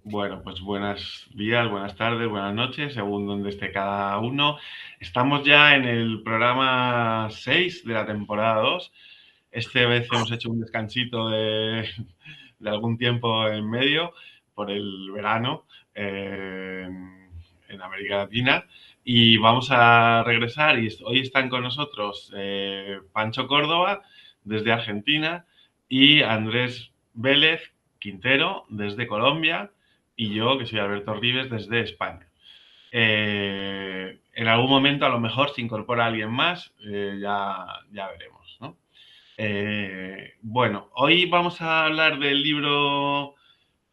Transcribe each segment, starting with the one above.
Bueno, pues buenos días, buenas tardes, buenas noches, según donde esté cada uno. Estamos ya en el programa 6 de la temporada 2. Esta vez hemos hecho un descansito de algún tiempo en medio por el verano en América Latina y vamos a regresar y hoy están con nosotros Pancho Córdoba desde Argentina y Andrés Vélez Quintero desde Colombia y yo, que soy Alberto Rives, desde España. En algún momento, a lo mejor, se incorpora alguien más, ya veremos, ¿no? Bueno, hoy vamos a hablar del libro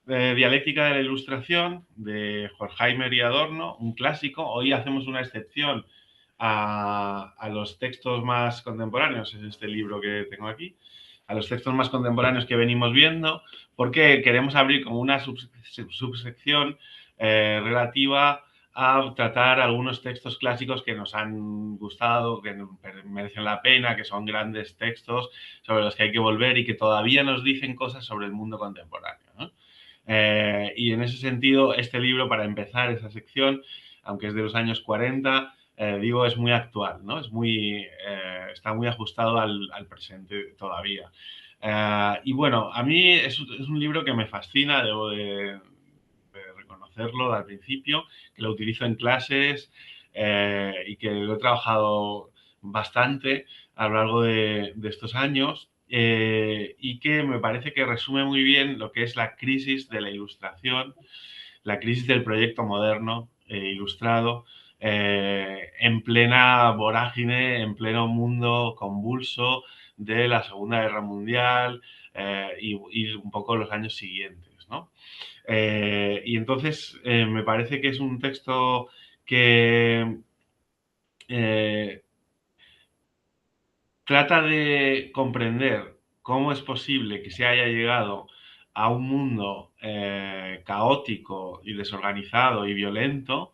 Dialéctica de la Ilustración de Horkheimer y Adorno, un clásico. Hoy hacemos una excepción a los textos más contemporáneos, es este libro que tengo aquí, a los textos más contemporáneos que venimos viendo, porque queremos abrir como una subsección relativa a tratar algunos textos clásicos que nos han gustado, que merecen la pena, que son grandes textos sobre los que hay que volver y que todavía nos dicen cosas sobre el mundo contemporáneo, ¿no? Y en ese sentido, este libro, para empezar esa sección, aunque es de los años 40, digo, es muy actual, ¿no? Está muy ajustado al presente todavía. Y bueno, a mí es un libro que me fascina, debo de reconocerlo al principio, que lo utilizo en clases y que lo he trabajado bastante a lo largo de estos años y que me parece que resume muy bien lo que es la crisis de la ilustración, la crisis del proyecto moderno ilustrado en plena vorágine, en pleno mundo convulso de la Segunda Guerra Mundial y un poco los años siguientes, ¿no? Y entonces me parece que es un texto que eh, trata de comprender cómo es posible que se haya llegado a un mundo caótico y desorganizado y violento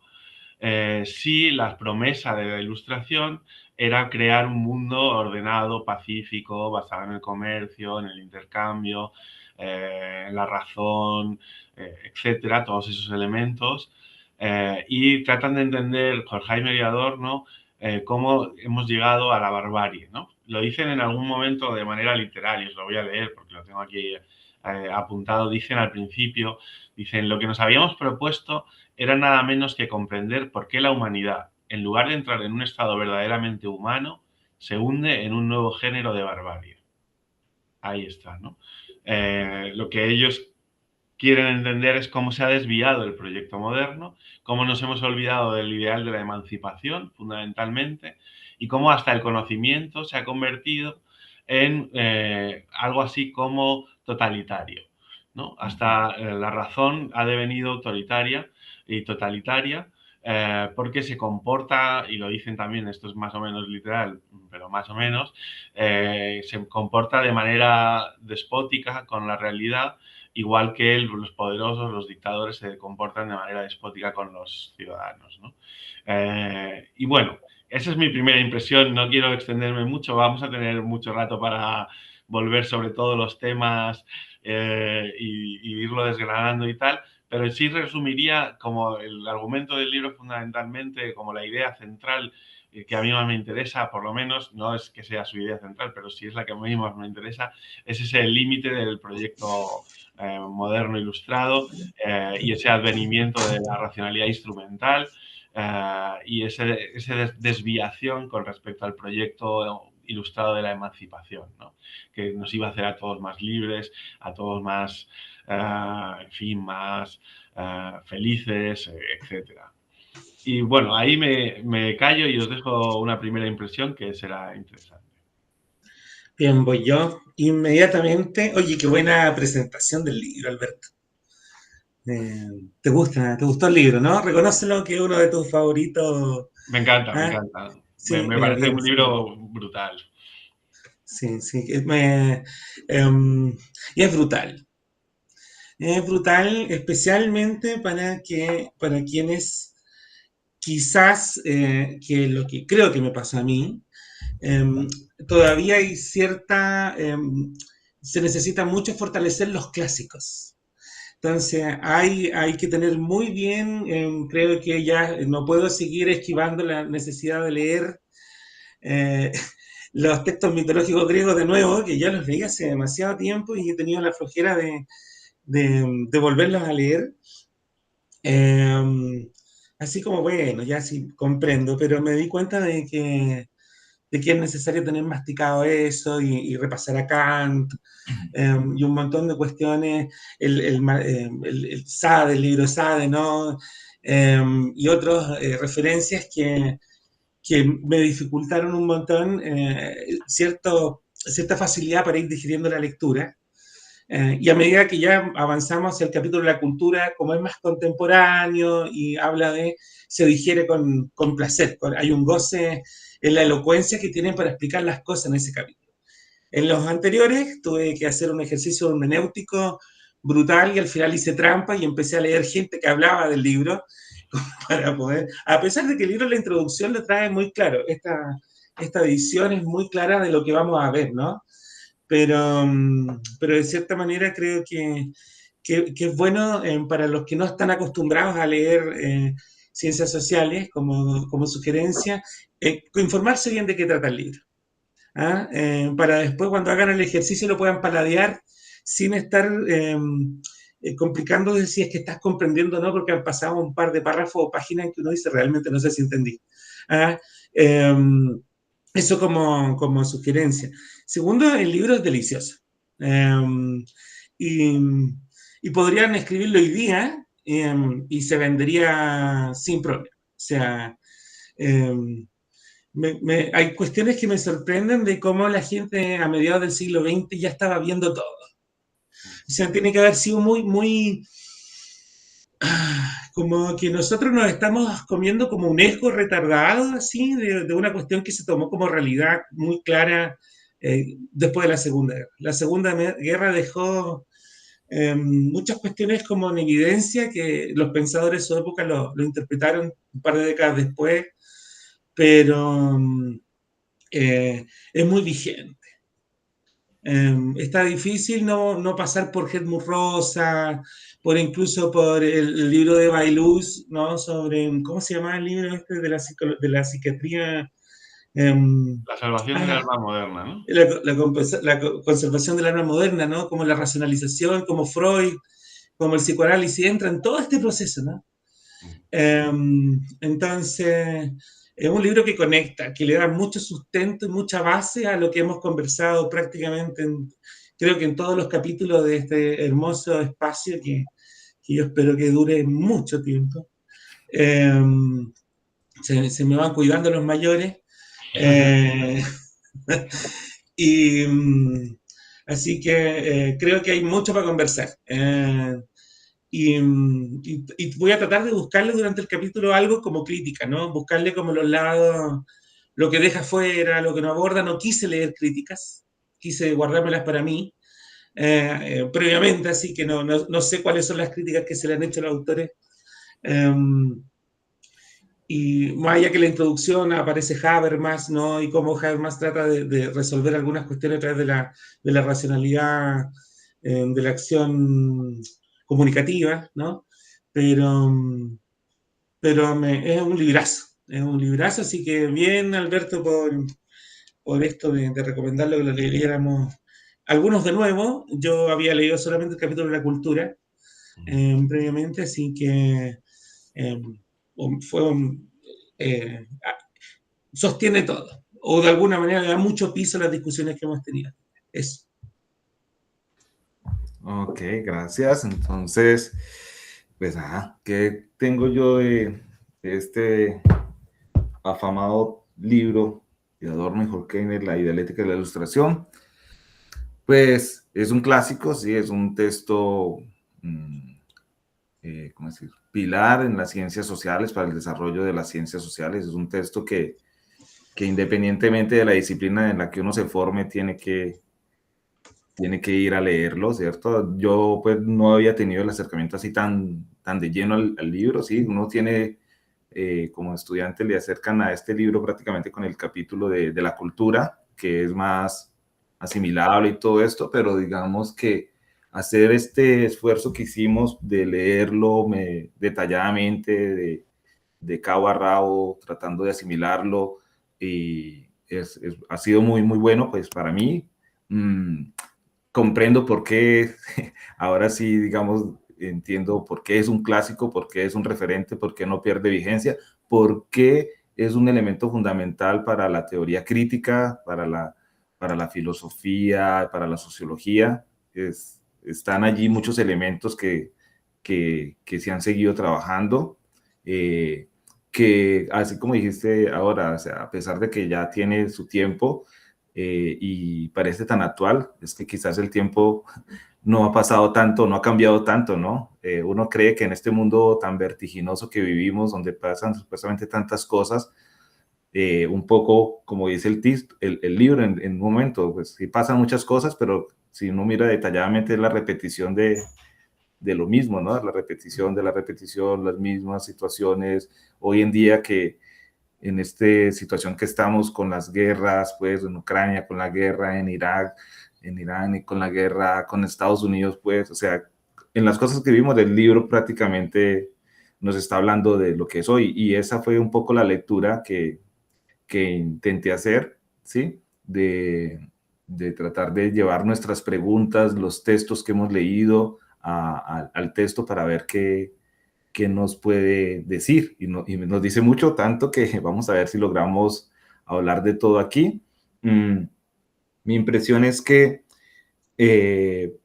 si la promesa de la Ilustración era crear un mundo ordenado, pacífico, basado en el comercio, en el intercambio, en la razón, etcétera, todos esos elementos. Y tratan de entender Horkheimer y Adorno cómo hemos llegado a la barbarie, ¿no? Lo dicen en algún momento de manera literal, y os lo voy a leer porque lo tengo aquí apuntado. Dicen al principio, dicen, lo que nos habíamos propuesto era nada menos que comprender por qué la humanidad, en lugar de entrar en un estado verdaderamente humano, se hunde en un nuevo género de barbarie. Ahí está, ¿no? Lo que ellos quieren entender es cómo se ha desviado el proyecto moderno, cómo nos hemos olvidado del ideal de la emancipación, fundamentalmente, y cómo hasta el conocimiento se ha convertido en algo así como totalitario, ¿no? Hasta la razón ha devenido autoritaria y totalitaria porque se comporta, y lo dicen también, esto es más o menos literal, pero más o menos, se comporta de manera despótica con la realidad, igual que los poderosos, los dictadores, se comportan de manera despótica con los ciudadanos, ¿no? Y bueno, esa es mi primera impresión, no quiero extenderme mucho, vamos a tener mucho rato para volver sobre todos los temas y irlo desgranando y tal, pero sí resumiría como el argumento del libro fundamentalmente, como la idea central que a mí más me interesa, por lo menos, no es que sea su idea central, pero sí es la que a mí más me interesa, es ese límite del proyecto moderno ilustrado y ese advenimiento de la racionalidad instrumental y esa desviación con respecto al proyecto ilustrado de la emancipación, ¿no? Que nos iba a hacer a todos más libres, a todos más, en fin, más felices, etcétera. Y bueno, ahí me callo y os dejo una primera impresión que será interesante. Bien, voy yo inmediatamente. Oye, qué buena presentación del libro, Alberto. ¿Te gustó el libro, no? Reconócelo que es uno de tus favoritos. Me encanta, me ¿Ah? encanta. Sí, Me parece bien, un sí, libro brutal. sí, sí. Y es brutal. Es brutal, especialmente para quienes quizás, que lo que creo que me pasa a mí, em, todavía hay se necesita mucho fortalecer los clásicos. Entonces, hay que tener muy bien, creo que ya no puedo seguir esquivando la necesidad de leer eh, los textos mitológicos griegos de nuevo, que ya los leí hace demasiado tiempo y he tenido la flojera de volverlos a leer. Eh, Así como, bueno, ya sí comprendo, pero me di cuenta de que es necesario tener masticado eso y repasar a Kant y un montón de cuestiones, el Sade, el libro Sade, ¿no? Y otras referencias que me dificultaron un montón cierta facilidad para ir digiriendo la lectura. Y a medida que ya avanzamos hacia el capítulo de la cultura, como es más contemporáneo y habla se digiere con placer, hay un goce en la elocuencia que tienen para explicar las cosas en ese capítulo. En los anteriores tuve que hacer un ejercicio hermenéutico brutal y al final hice trampa y empecé a leer gente que hablaba del libro para poder, a pesar de que el libro en la introducción lo trae muy claro, esta edición es muy clara de lo que vamos a ver, ¿no? Pero de cierta manera creo que es bueno para los que no están acostumbrados a leer ciencias sociales como sugerencia, informarse bien de qué trata el libro. ¿Ah? Para después cuando hagan el ejercicio lo puedan paladear sin estar complicando de si es que estás comprendiendo o no, porque han pasado un par de párrafos o páginas en que uno dice realmente no sé si entendí. ¿Ah? Eh, Eso como sugerencia. Segundo, el libro es delicioso. Y, y podrían escribirlo hoy día y se vendería sin problema. O sea, hay cuestiones que me sorprenden de cómo la gente a mediados del siglo XX ya estaba viendo todo. O sea, tiene que haber sido muy, como que nosotros nos estamos comiendo como un eco retardado, así, de una cuestión que se tomó como realidad muy clara después de la Segunda Guerra. La Segunda Guerra dejó muchas cuestiones como en evidencia que los pensadores de su época lo interpretaron un par de décadas después, pero es muy vigente. Está difícil no pasar por Helmut Rosa, por incluso por el libro de Bailuz, ¿no? Sobre, ¿cómo se llama el libro este de la psiquiatría? Um, La salvación del ah, alma moderna, ¿no? la conservación del alma moderna, ¿no? Como la racionalización, como Freud, como el psicoanálisis, entra en todo este proceso, ¿no? Entonces, es un libro que conecta, que le da mucho sustento y mucha base a lo que hemos conversado prácticamente, creo que en todos los capítulos de este hermoso espacio que yo espero que dure mucho tiempo. Se me van cuidando los mayores. Eh, y así que creo que hay mucho para conversar. Y voy a tratar de buscarle durante el capítulo algo como crítica, ¿no? Buscarle como los lados, lo que deja fuera, lo que no aborda. No quise leer críticas, quise guardármelas para mí previamente, así que no sé cuáles son las críticas que se le han hecho a los autores. Y más allá que la introducción aparece Habermas, ¿no? Y cómo Habermas trata de resolver algunas cuestiones a través de la racionalidad, de la acción comunicativa, ¿no? Pero, es un librazo, así que bien, Alberto, por esto de recomendarlo que lo leyéramos. Algunos de nuevo, yo había leído solamente el capítulo de la cultura previamente, así que eh, fue sostiene todo, o de alguna manera le da mucho piso a las discusiones que hemos tenido. Eso. Ok, gracias. Entonces, pues, ¿qué tengo yo de este afamado libro de Adorno y Horkheimer, La dialéctica de la ilustración? Pues es un clásico, sí, es un texto, ¿cómo decir? Pilar en las ciencias sociales, para el desarrollo de las ciencias sociales. Es un texto que independientemente de la disciplina en la que uno se forme, tiene que ir a leerlo, ¿cierto? Yo pues no había tenido el acercamiento así tan de lleno al libro, ¿sí? Uno tiene, como estudiante le acercan a este libro prácticamente con el capítulo de la cultura, que es más asimilable y todo esto, pero digamos que hacer este esfuerzo que hicimos de leerlo detalladamente, de cabo a rabo, tratando de asimilarlo, y ha sido muy, muy bueno, pues para mí. Comprendo por qué, ahora sí, digamos, entiendo por qué es un clásico, por qué es un referente, por qué no pierde vigencia, por qué es un elemento fundamental para la teoría crítica, para la filosofía, para la sociología. Están allí muchos elementos que se han seguido trabajando, eh, que así como dijiste ahora, o sea, a pesar de que ya tiene su tiempo, y parece tan actual, es que quizás el tiempo no ha pasado tanto, no ha cambiado tanto, ¿no? Uno cree que en este mundo tan vertiginoso que vivimos, donde pasan supuestamente tantas cosas, un poco como dice el libro en un momento, pues sí pasan muchas cosas, pero si uno mira detalladamente es la repetición de lo mismo, ¿no? La repetición de la repetición, las mismas situaciones. Hoy en día que en esta situación que estamos con las guerras, pues en Ucrania, con la guerra en Irak, en Irán y con la guerra con Estados Unidos, pues, o sea, en las cosas que vimos del libro prácticamente nos está hablando de lo que es hoy, y esa fue un poco la lectura que intenté hacer, ¿sí? De tratar de llevar nuestras preguntas, los textos que hemos leído al texto para ver qué nos puede decir. Y nos dice mucho, tanto que vamos a ver si logramos hablar de todo aquí. Mi impresión es que eh,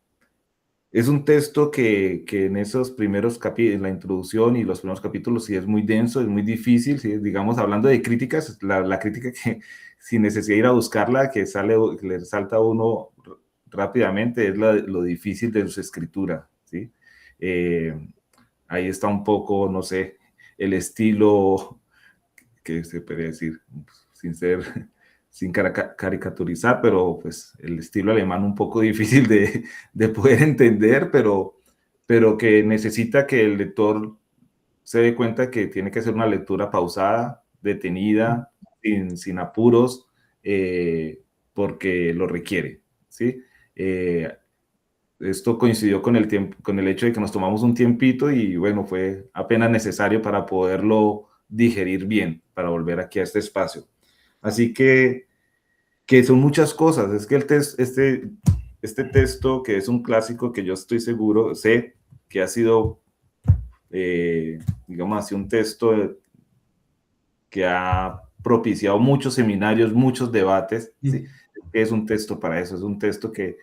es un texto que en esos primeros capítulos, en la introducción y los primeros capítulos, sí es muy denso, es muy difícil, ¿sí? Digamos, hablando de críticas, la crítica que sin necesidad de ir a buscarla, que le salta a uno rápidamente, es lo difícil de su escritura, ¿sí? Eh, Ahí está un poco, no sé, el estilo que se puede decir, sin ser, sin caricaturizar, pero pues el estilo alemán un poco difícil de poder entender, pero que necesita que el lector se dé cuenta que tiene que ser una lectura pausada, detenida, sin apuros, porque lo requiere, ¿sí? Eh, Esto coincidió con el tiempo, con el hecho de que nos tomamos un tiempito y bueno, fue apenas necesario para poderlo digerir bien, para volver aquí a este espacio. Así que son muchas cosas. Es que este texto, que es un clásico que yo estoy seguro, sé que ha sido, digamos así, un texto que ha propiciado muchos seminarios, muchos debates. ¿Sí? Es un texto para eso, es un texto que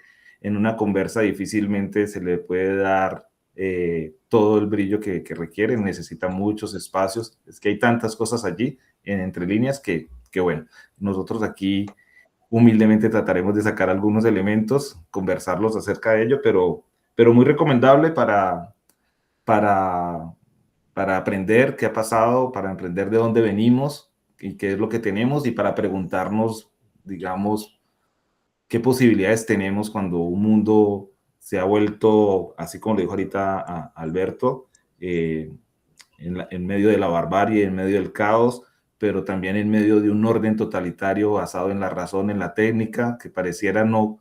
en una conversa difícilmente se le puede dar todo el brillo que requiere, necesita muchos espacios. Es que hay tantas cosas allí entre líneas que bueno, nosotros aquí humildemente trataremos de sacar algunos elementos, conversarlos acerca de ello, pero muy recomendable para, para aprender qué ha pasado, para aprender de dónde venimos y qué es lo que tenemos, y para preguntarnos, digamos, qué posibilidades tenemos cuando un mundo se ha vuelto, así como lo dijo ahorita Alberto, en medio de la barbarie, en medio del caos, pero también en medio de un orden totalitario basado en la razón, en la técnica, que pareciera no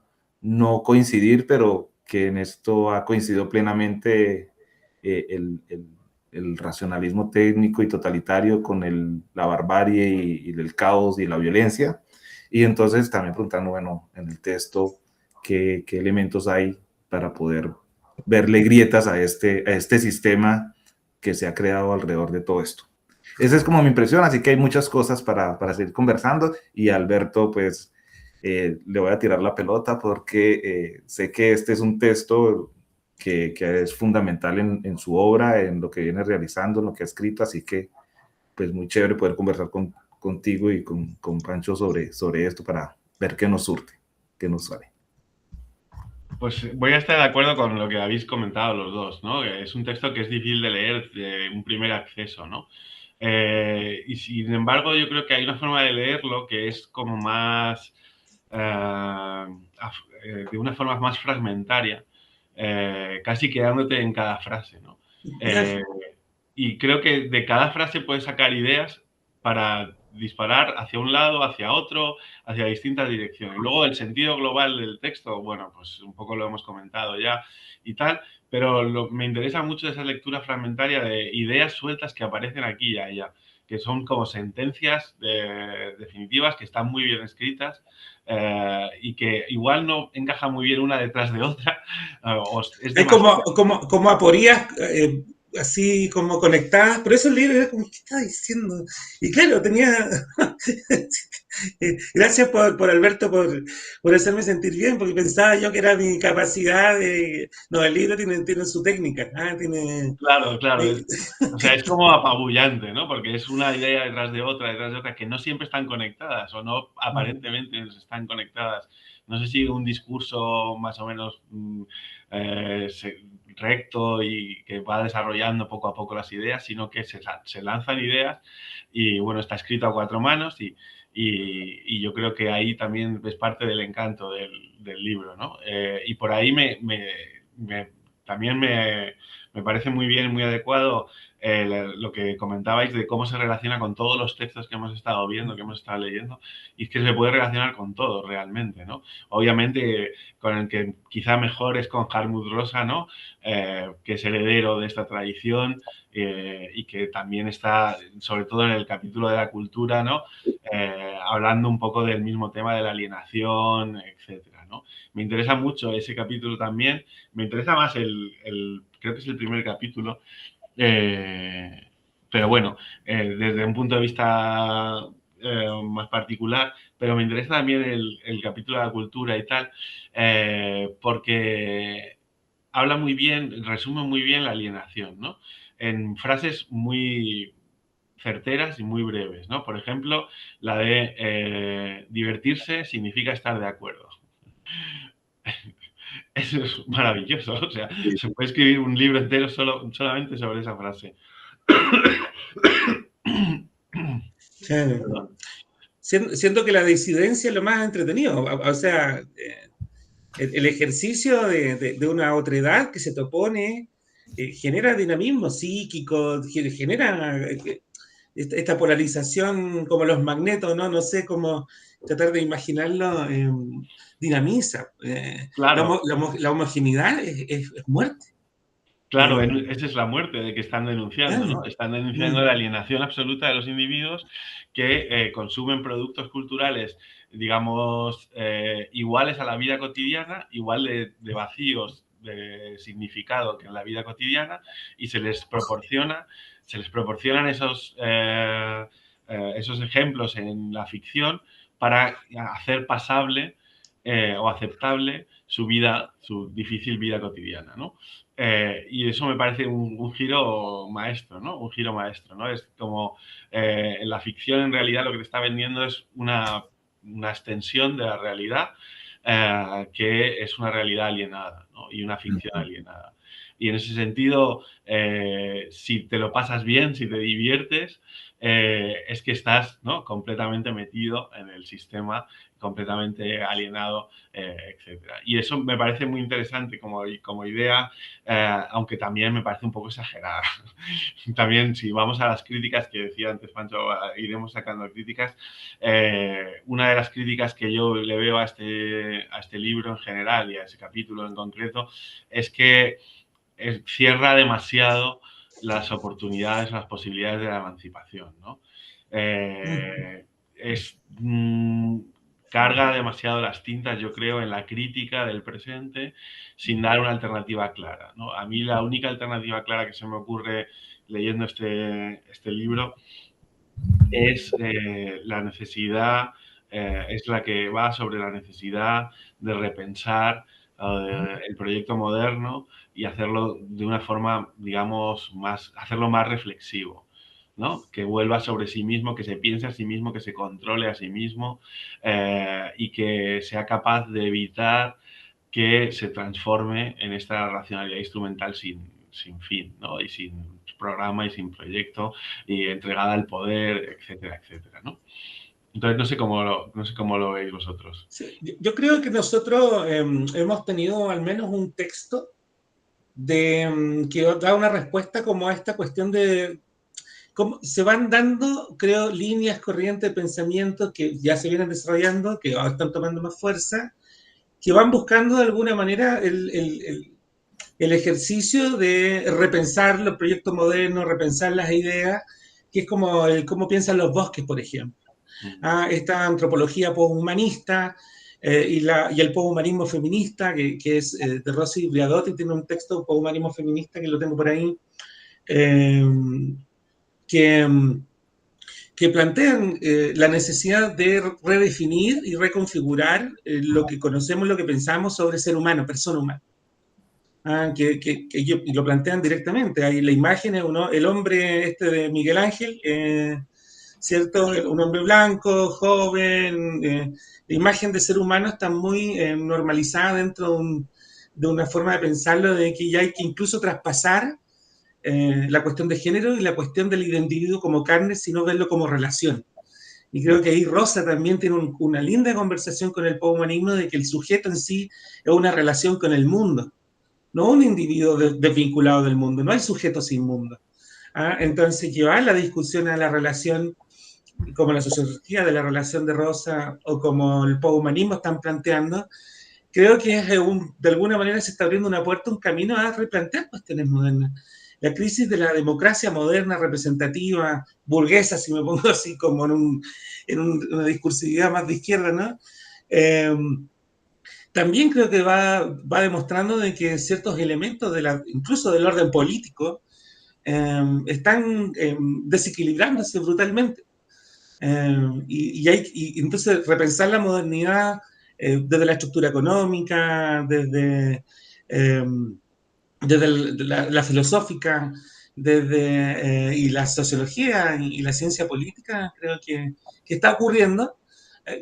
coincidir, pero que en esto ha coincidido plenamente eh, el, el, el racionalismo técnico y totalitario con la barbarie y el caos y la violencia. Y entonces también preguntando, bueno, en el texto, qué elementos hay para poder verle grietas a este sistema que se ha creado alrededor de todo esto. Esa es como mi impresión, así que hay muchas cosas para seguir conversando, y a Alberto, pues, le voy a tirar la pelota porque sé que este es un texto que es fundamental en su obra, en lo que viene realizando, en lo que ha escrito, así que pues muy chévere poder conversar contigo y con Pancho sobre esto para ver qué nos surte, qué nos sale. Pues voy a estar de acuerdo con lo que habéis comentado los dos, ¿no? Es un texto que es difícil de leer de un primer acceso, ¿no? Y sin embargo, yo creo que hay una forma de leerlo que es como más, de una forma más fragmentaria, casi quedándote en cada frase, ¿no? Y creo que de cada frase puedes sacar ideas para disparar hacia un lado, hacia otro, hacia distintas direcciones. Luego el sentido global del texto, bueno, pues un poco lo hemos comentado ya y tal, pero me interesa mucho esa lectura fragmentaria de ideas sueltas que aparecen aquí y allá, que son como sentencias definitivas, que están muy bien escritas y que igual no encajan muy bien una detrás de otra, o es Es demasiado. como aporías, así como conectadas, pero eso el libro era como, ¿qué estaba diciendo? Y claro, tenía... Gracias por Alberto, por hacerme sentir bien, porque pensaba yo que era mi capacidad de... No, el libro tiene su técnica, tiene... Claro, claro. O sea, es como apabullante, ¿no? Porque es una idea detrás de otra, que no siempre están conectadas o no aparentemente están conectadas. No sé si un discurso más o menos recto y que va desarrollando poco a poco las ideas, sino que se lanzan ideas y, bueno, está escrito a cuatro manos y yo creo que ahí también es parte del encanto del libro, ¿no? Y por ahí también me parece muy bien, muy adecuado lo que comentabais de cómo se relaciona con todos los textos que hemos estado viendo, que hemos estado leyendo, y es que se puede relacionar con todo realmente, ¿no? Obviamente, con el que quizá mejor es con Harmut Rosa, ¿no? Que es heredero de esta tradición y que también está, sobre todo en el capítulo de la cultura, ¿no? Hablando un poco del mismo tema de la alienación, etcétera, ¿no? Me interesa mucho ese capítulo también. Me interesa más creo que es el primer capítulo, pero bueno, desde un punto de vista más particular, pero me interesa también el capítulo de la cultura y tal, porque habla muy bien, resume muy bien la alienación, ¿no? En frases muy certeras y muy breves, ¿no? Por ejemplo, la de divertirse significa estar de acuerdo. Eso es maravilloso, o sea, se puede escribir un libro entero solamente sobre esa frase. Claro. Siento que la disidencia es lo más entretenido, o sea, el ejercicio de una otredad que se te opone genera dinamismo psíquico, genera esta polarización como los magnetos, ¿no? No sé cómo tratar de imaginarlo, dinamiza. Claro, La homogeneidad es muerte. claro, Eh, esa es la muerte de que están denunciando, ¿no? claro. Están denunciando Mm, la alienación absoluta de los individuos que consumen productos culturales, digamos, iguales a la vida cotidiana, igual de vacíos de significado que en la vida cotidiana, y se les proporcionan esos ejemplos en la ficción para hacer pasable o aceptable su vida, su difícil vida cotidiana, ¿no? Y eso me parece un giro maestro, ¿no? Un giro maestro, ¿no? Es como en la ficción en realidad lo que te está vendiendo es una extensión de la realidad que es una realidad alienada, ¿no? Y una ficción alienada. Y en ese sentido, si te lo pasas bien, si te diviertes, es que estás, ¿no? Completamente metido en el sistema, completamente alienado, etcétera. Y eso me parece muy interesante como idea, aunque también me parece un poco exagerada. También, si vamos a las críticas que decía antes Pancho, iremos sacando críticas. Una de las críticas que yo le veo a este libro en general y a ese capítulo en concreto es que cierra demasiado las oportunidades, las posibilidades de la emancipación, ¿no? mm. Carga demasiado las tintas, yo creo, en la crítica del presente sin dar una alternativa clara, ¿no? A mí la única alternativa clara que se me ocurre leyendo este libro es la necesidad, es la que va sobre la necesidad de repensar el proyecto moderno y hacerlo de una forma, digamos, hacerlo más reflexivo, ¿no? Que vuelva sobre sí mismo, que se piense a sí mismo, que se controle a sí mismo y que sea capaz de evitar que se transforme en esta racionalidad instrumental sin fin, ¿no? Y sin programa y sin proyecto y entregada al poder, etcétera, etcétera, ¿no? Entonces no sé cómo lo veis vosotros. Sí, yo creo que nosotros hemos tenido al menos un texto que da una respuesta como a esta cuestión de se van dando, creo, líneas, corrientes de pensamiento que ya se vienen desarrollando, que ahora están tomando más fuerza, que van buscando de alguna manera el ejercicio de repensar los proyectos modernos, repensar las ideas, que es como el cómo piensan los bosques, por ejemplo. Esta antropología poshumanista y el poshumanismo feminista, que es de Rossi Briadotti, tiene un texto poshumanismo feminista que lo tengo por ahí, eh, que, que plantean la necesidad de redefinir y reconfigurar lo que conocemos, lo que pensamos sobre ser humano, persona humana. Y lo plantean directamente. Ahí la imagen es el hombre este de Miguel Ángel, ¿cierto? Un hombre blanco, joven. La imagen de ser humano está muy normalizada dentro de una forma de pensarlo, de que ya hay que incluso traspasar la cuestión de género y la cuestión del individuo como carne, sino verlo como relación. Y creo que ahí Rosa también tiene una linda conversación con el poshumanismo de que el sujeto en sí es una relación con el mundo, no un individuo desvinculado del mundo, no hay sujeto sin mundo. Entonces, llevar la discusión a la relación, como la sociología de la relación de Rosa o como el poshumanismo están planteando, creo que de alguna manera se está abriendo una puerta, un camino a replantear cuestiones modernas. La crisis de la democracia moderna, representativa, burguesa, si me pongo así como una discursividad más de izquierda, ¿no? También creo que va demostrando de que ciertos elementos, incluso del orden político, están desequilibrándose brutalmente. Y entonces repensar la modernidad desde la estructura económica, desde la filosófica, y la sociología y la ciencia política, creo que está ocurriendo.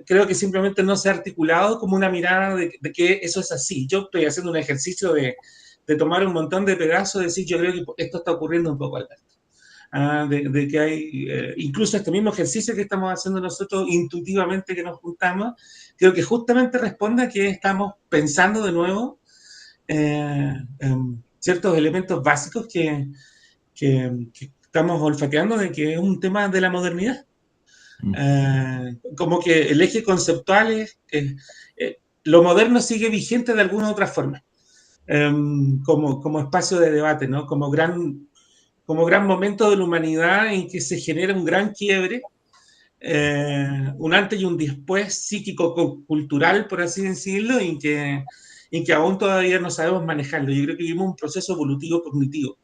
Creo que simplemente no se ha articulado como una mirada de que eso es así. Yo estoy haciendo un ejercicio de tomar un montón de pedazos y decir, yo creo que esto está ocurriendo un poco, Alberto. De que hay, incluso este mismo ejercicio que estamos haciendo nosotros intuitivamente que nos juntamos, creo que justamente responde a que estamos pensando de nuevo ciertos elementos básicos que estamos olfateando de que es un tema de la modernidad. Como que el eje conceptual lo moderno sigue vigente de alguna u otra forma, como espacio de debate, ¿no? Como gran momento de la humanidad en que se genera un gran quiebre, un antes y un después psíquico-cultural, por así decirlo, y que aún todavía no sabemos manejarlo. Yo creo que vivimos un proceso evolutivo cognitivo.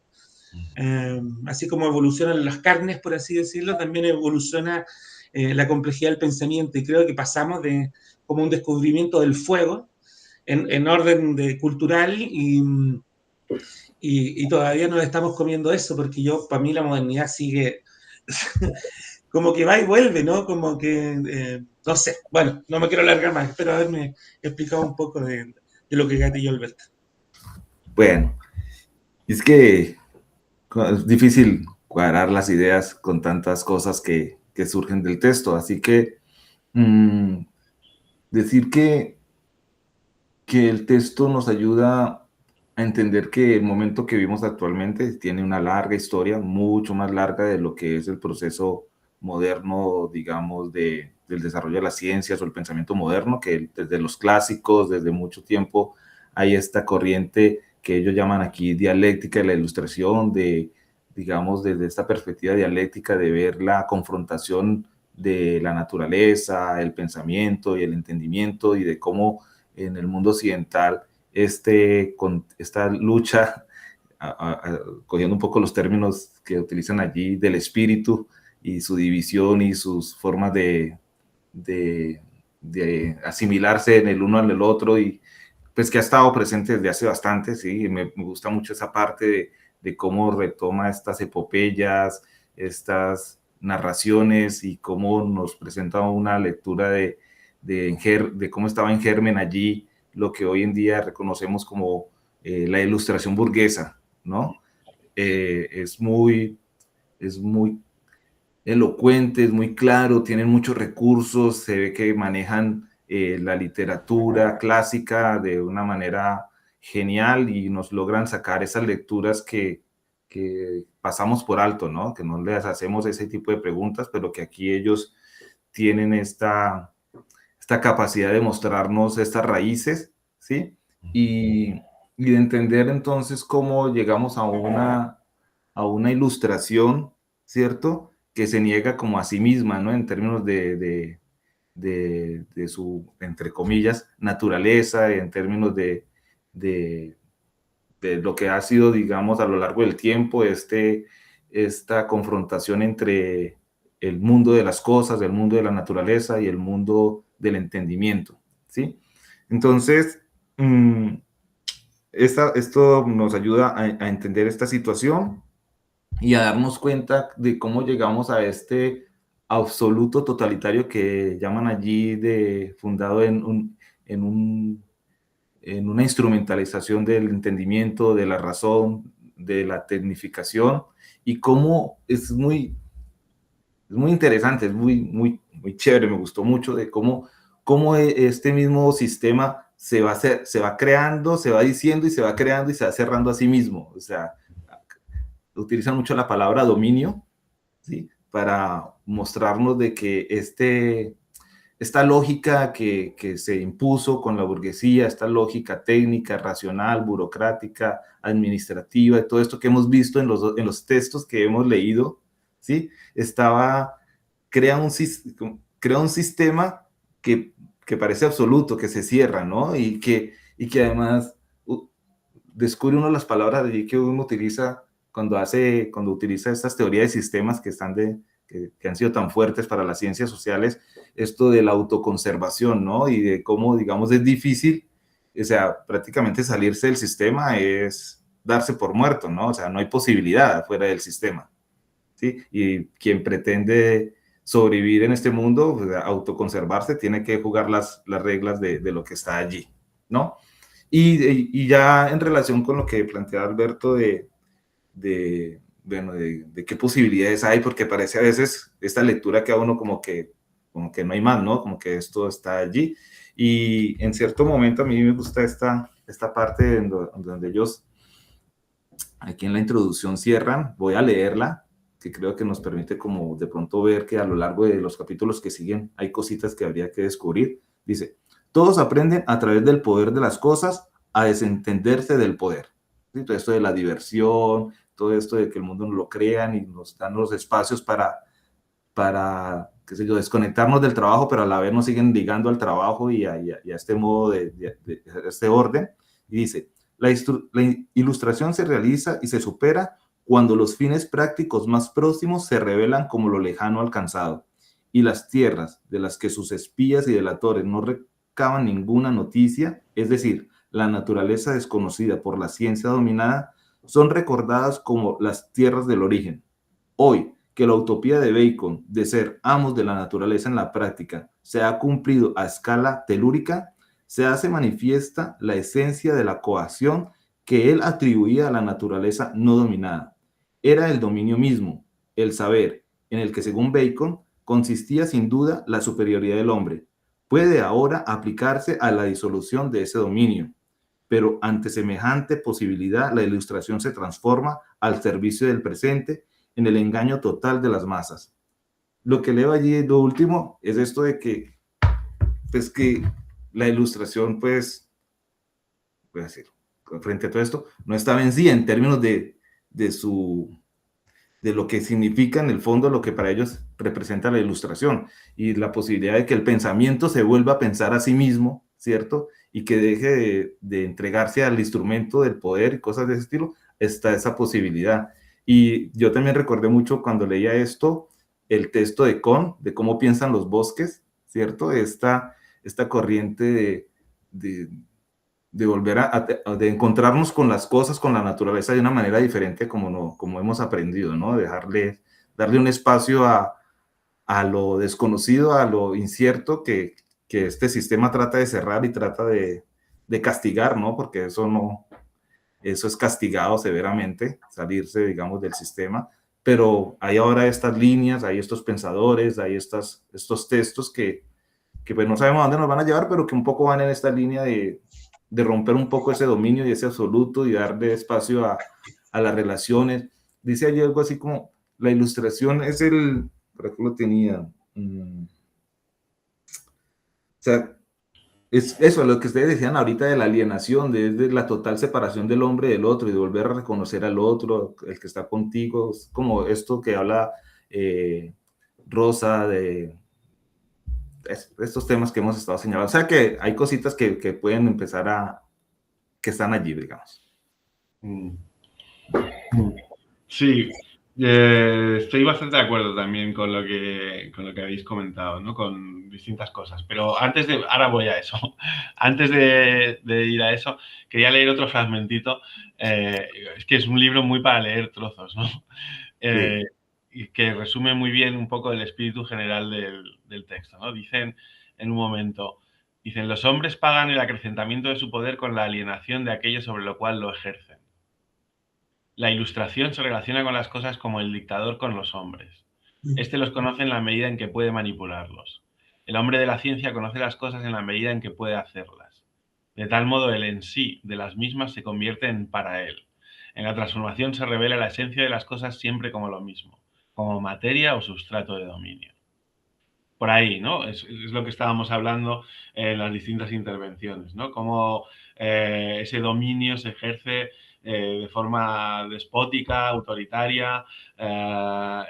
Así como evolucionan las carnes, por así decirlo, también evoluciona la complejidad del pensamiento, y creo que pasamos de como un descubrimiento del fuego en orden cultural y todavía nos estamos comiendo eso, porque para mí la modernidad sigue como que va y vuelve, ¿no? Como que, no sé, bueno, no me quiero alargar más, espero haberme explicado un poco de lo que gatilló Alberto. Bueno, es que es difícil cuadrar las ideas con tantas cosas que surgen del texto, así que decir que el texto nos ayuda a entender que el momento que vivimos actualmente tiene una larga historia, mucho más larga de lo que es el proceso moderno, digamos, del desarrollo de las ciencias o el pensamiento moderno, que desde los clásicos, desde mucho tiempo, hay esta corriente que ellos llaman aquí dialéctica de la ilustración, digamos, desde esta perspectiva dialéctica de ver la confrontación de la naturaleza, el pensamiento y el entendimiento, y de cómo en el mundo occidental con esta lucha, cogiendo un poco los términos que utilizan allí del espíritu y su división y sus formas de asimilarse en el uno en el otro, y pues que ha estado presente desde hace bastante, sí, me gusta mucho esa parte de cómo retoma estas epopeyas, estas narraciones, y cómo nos presenta una lectura de cómo estaba en germen allí lo que hoy en día reconocemos como la ilustración burguesa, ¿no? Es muy elocuente, es muy claro, tienen muchos recursos, se ve que manejan la literatura clásica de una manera genial y nos logran sacar esas lecturas que que pasamos por alto, ¿no? Que no les hacemos ese tipo de preguntas, pero que aquí ellos tienen esta capacidad de mostrarnos estas raíces, ¿sí? Y de entender entonces cómo llegamos a una ilustración, ¿cierto? Que se niega como a sí misma, ¿no? En términos de su, entre comillas, naturaleza, en términos de lo que ha sido, digamos, a lo largo del tiempo, esta confrontación entre el mundo de las cosas, el mundo de la naturaleza y el mundo del entendimiento, ¿sí? Entonces, esto nos ayuda a entender esta situación y a darnos cuenta de cómo llegamos a este absoluto totalitario que llaman allí fundado en una instrumentalización del entendimiento, de la razón, de la tecnificación, y cómo es muy interesante, es muy chévere, me gustó mucho de cómo este mismo sistema se va creando, se va diciendo y se va creando y se va cerrando a sí mismo. O sea, utilizan mucho la palabra dominio, ¿sí? Para mostrarnos de que esta lógica que se impuso con la burguesía, esta lógica técnica, racional, burocrática, administrativa, todo esto que hemos visto en los textos que hemos leído, ¿sí? Crea un sistema que parece absoluto, que se cierra, ¿no? Y que además descubre uno las palabras allí que uno utiliza cuando utiliza estas teorías de sistemas que han sido tan fuertes para las ciencias sociales, esto de la autoconservación, ¿no? Y de cómo, digamos, es difícil, o sea, prácticamente salirse del sistema es darse por muerto, ¿no? O sea, no hay posibilidad fuera del sistema, ¿sí? Y quien pretende sobrevivir en este mundo, pues, autoconservarse, tiene que jugar las reglas de lo que está allí, ¿no? Y ya en relación con lo que plantea Alberto bueno, de qué posibilidades hay, porque parece a veces esta lectura que a uno como que no hay más, ¿no? Como que esto está allí. Y en cierto momento a mí me gusta esta parte donde ellos, aquí en la introducción, cierran. Voy a leerla, que creo que nos permite como de pronto ver que a lo largo de los capítulos que siguen hay cositas que habría que descubrir. Dice, todos aprenden a través del poder de las cosas a desentenderse del poder. ¿Sí? Todo esto de la diversión, todo esto de que el mundo nos lo crean y nos dan los espacios para qué sé yo, desconectarnos del trabajo, pero a la vez nos siguen ligando al trabajo y a este modo de este orden. Y dice, la ilustración se realiza y se supera cuando los fines prácticos más próximos se revelan como lo lejano alcanzado, y las tierras de las que sus espías y delatores no recaban ninguna noticia, es decir, la naturaleza desconocida por la ciencia dominada, son recordadas como las tierras del origen. Hoy, que la utopía de Bacon de ser amos de la naturaleza en la práctica se ha cumplido a escala telúrica, se hace manifiesta la esencia de la coacción que él atribuía a la naturaleza no dominada. Era el dominio mismo, el saber, en el que según Bacon consistía sin duda la superioridad del hombre. Puede ahora aplicarse a la disolución de ese dominio, pero ante semejante posibilidad la ilustración se transforma al servicio del presente en el engaño total de las masas. Lo que leo allí, lo último, es esto de que, pues que la ilustración, pues, voy a decir, frente a todo esto, no está vencida en términos de lo que significa en el fondo lo que para ellos representa la ilustración y la posibilidad de que el pensamiento se vuelva a pensar a sí mismo, ¿cierto? Y que deje de entregarse al instrumento del poder y cosas de ese estilo, está esa posibilidad. Y yo también recordé mucho cuando leía esto, el texto de Kohn, de cómo piensan los bosques, ¿cierto? Esta corriente de volver de encontrarnos con las cosas, con la naturaleza de una manera diferente como hemos aprendido, ¿no? Darle un espacio a lo desconocido, a lo incierto que este sistema trata de cerrar y trata de castigar, ¿no? Porque eso es castigado severamente, salirse, digamos, del sistema. Pero hay ahora estas líneas, hay estos pensadores, hay estos textos que pues no sabemos a dónde nos van a llevar, pero que un poco van en esta línea de romper un poco ese dominio y ese absoluto y darle espacio a las relaciones. dice allí algo así como, la ilustración es el, por aquí lo tenía, o sea, es eso, lo que ustedes decían ahorita de la alienación, de la total separación del hombre del otro y de volver a reconocer al otro, el que está contigo, es como esto que habla Rosa de estos temas que hemos estado señalando. O sea que hay cositas que pueden empezar que están allí, digamos. Sí, estoy bastante de acuerdo también con lo que habéis comentado, ¿no? Con distintas cosas. Pero ahora voy a eso. Antes de ir a eso, quería leer otro fragmentito. Es que es un libro muy para leer trozos, ¿no? Y que resume muy bien un poco el espíritu general del texto, ¿no? Dicen en un momento, los hombres pagan el acrecentamiento de su poder con la alienación de aquello sobre lo cual lo ejercen. La ilustración se relaciona con las cosas como el dictador con los hombres. Este los conoce en la medida en que puede manipularlos. El hombre de la ciencia conoce las cosas en la medida en que puede hacerlas. De tal modo, el en sí de las mismas se convierte en para él. En la transformación se revela la esencia de las cosas siempre como lo mismo, como materia o sustrato de dominio. Por ahí, ¿no? Es lo que estábamos hablando en las distintas intervenciones, ¿no? Cómo ese dominio se ejerce de forma despótica, autoritaria,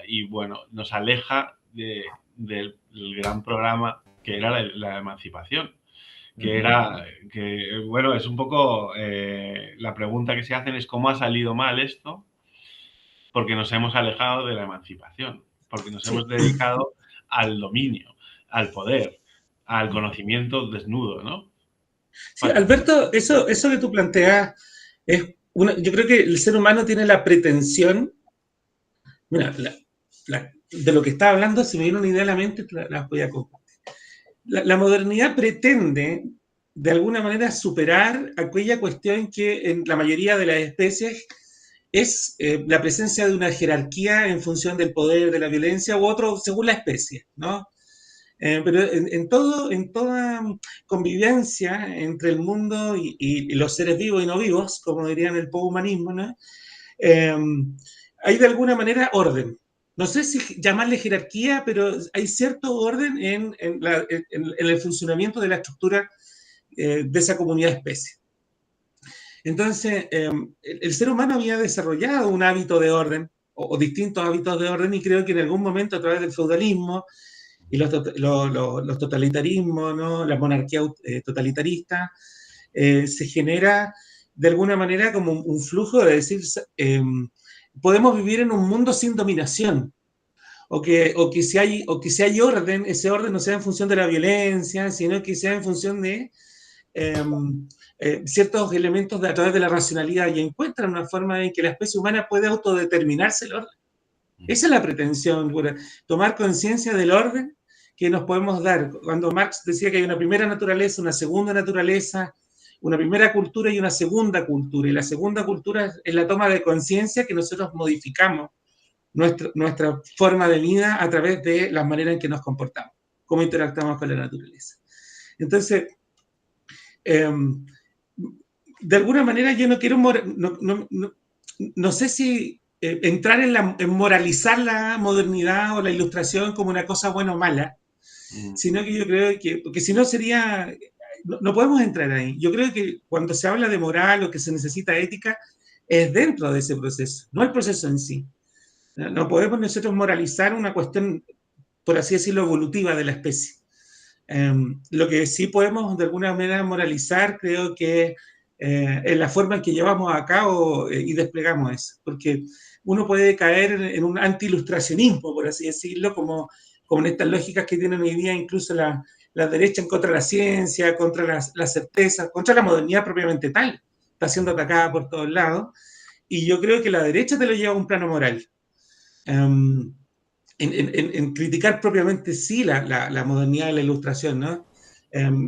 y bueno, nos aleja del gran programa que era la emancipación, bueno, es un poco la pregunta que se hacen es cómo ha salido mal esto, porque nos hemos alejado de la emancipación, porque nos hemos dedicado al dominio, al poder, al conocimiento desnudo, ¿no? Sí, Alberto, eso que tú planteas yo creo que el ser humano tiene la pretensión, mira, de lo que está hablando, si me viene una idea a la mente, la voy a compartir. La modernidad pretende, de alguna manera, superar aquella cuestión que en la mayoría de las especies es la presencia de una jerarquía en función del poder, de la violencia u otro según la especie, ¿no? Pero en toda convivencia entre el mundo y los seres vivos y no vivos, como dirían el poshumanismo, ¿no? Eh, hay de alguna manera orden. No sé si llamarle jerarquía, pero hay cierto orden en el funcionamiento de la estructura de esa comunidad especie. Entonces, el ser humano había desarrollado un hábito de orden, o distintos hábitos de orden, y creo que en algún momento a través del feudalismo y los totalitarismos, ¿no? La monarquía totalitarista, se genera de alguna manera como un flujo de decir, podemos vivir en un mundo sin dominación, o que si hay orden, ese orden no sea en función de la violencia, sino que sea en función de ciertos elementos a través de la racionalidad, y encuentran una forma en que la especie humana puede autodeterminarse el orden. Esa es la pretensión, tomar conciencia del orden que nos podemos dar. Cuando Marx decía que hay una primera naturaleza, una segunda naturaleza, una primera cultura y una segunda cultura, y la segunda cultura es la toma de conciencia que nosotros modificamos nuestra forma de vida a través de las maneras en que nos comportamos, cómo interactuamos con la naturaleza. Entonces, de alguna manera yo no quiero, no sé si entrar en moralizar la modernidad o la ilustración como una cosa buena o mala, sino que yo creo que, porque si no sería, no podemos entrar ahí. Yo creo que cuando se habla de moral o que se necesita ética, es dentro de ese proceso, no el proceso en sí. No podemos nosotros moralizar una cuestión, por así decirlo, evolutiva de la especie. Lo que sí podemos de alguna manera moralizar, creo que es la forma en que llevamos a cabo y desplegamos eso, porque uno puede caer en un anti-ilustracionismo, por así decirlo, como en estas lógicas que tienen hoy día incluso la derecha en contra de la ciencia, contra la certeza, contra la modernidad propiamente tal, está siendo atacada por todos lados, y yo creo que la derecha te lo lleva a un plano moral. En criticar propiamente sí la modernidad de la ilustración, ¿no?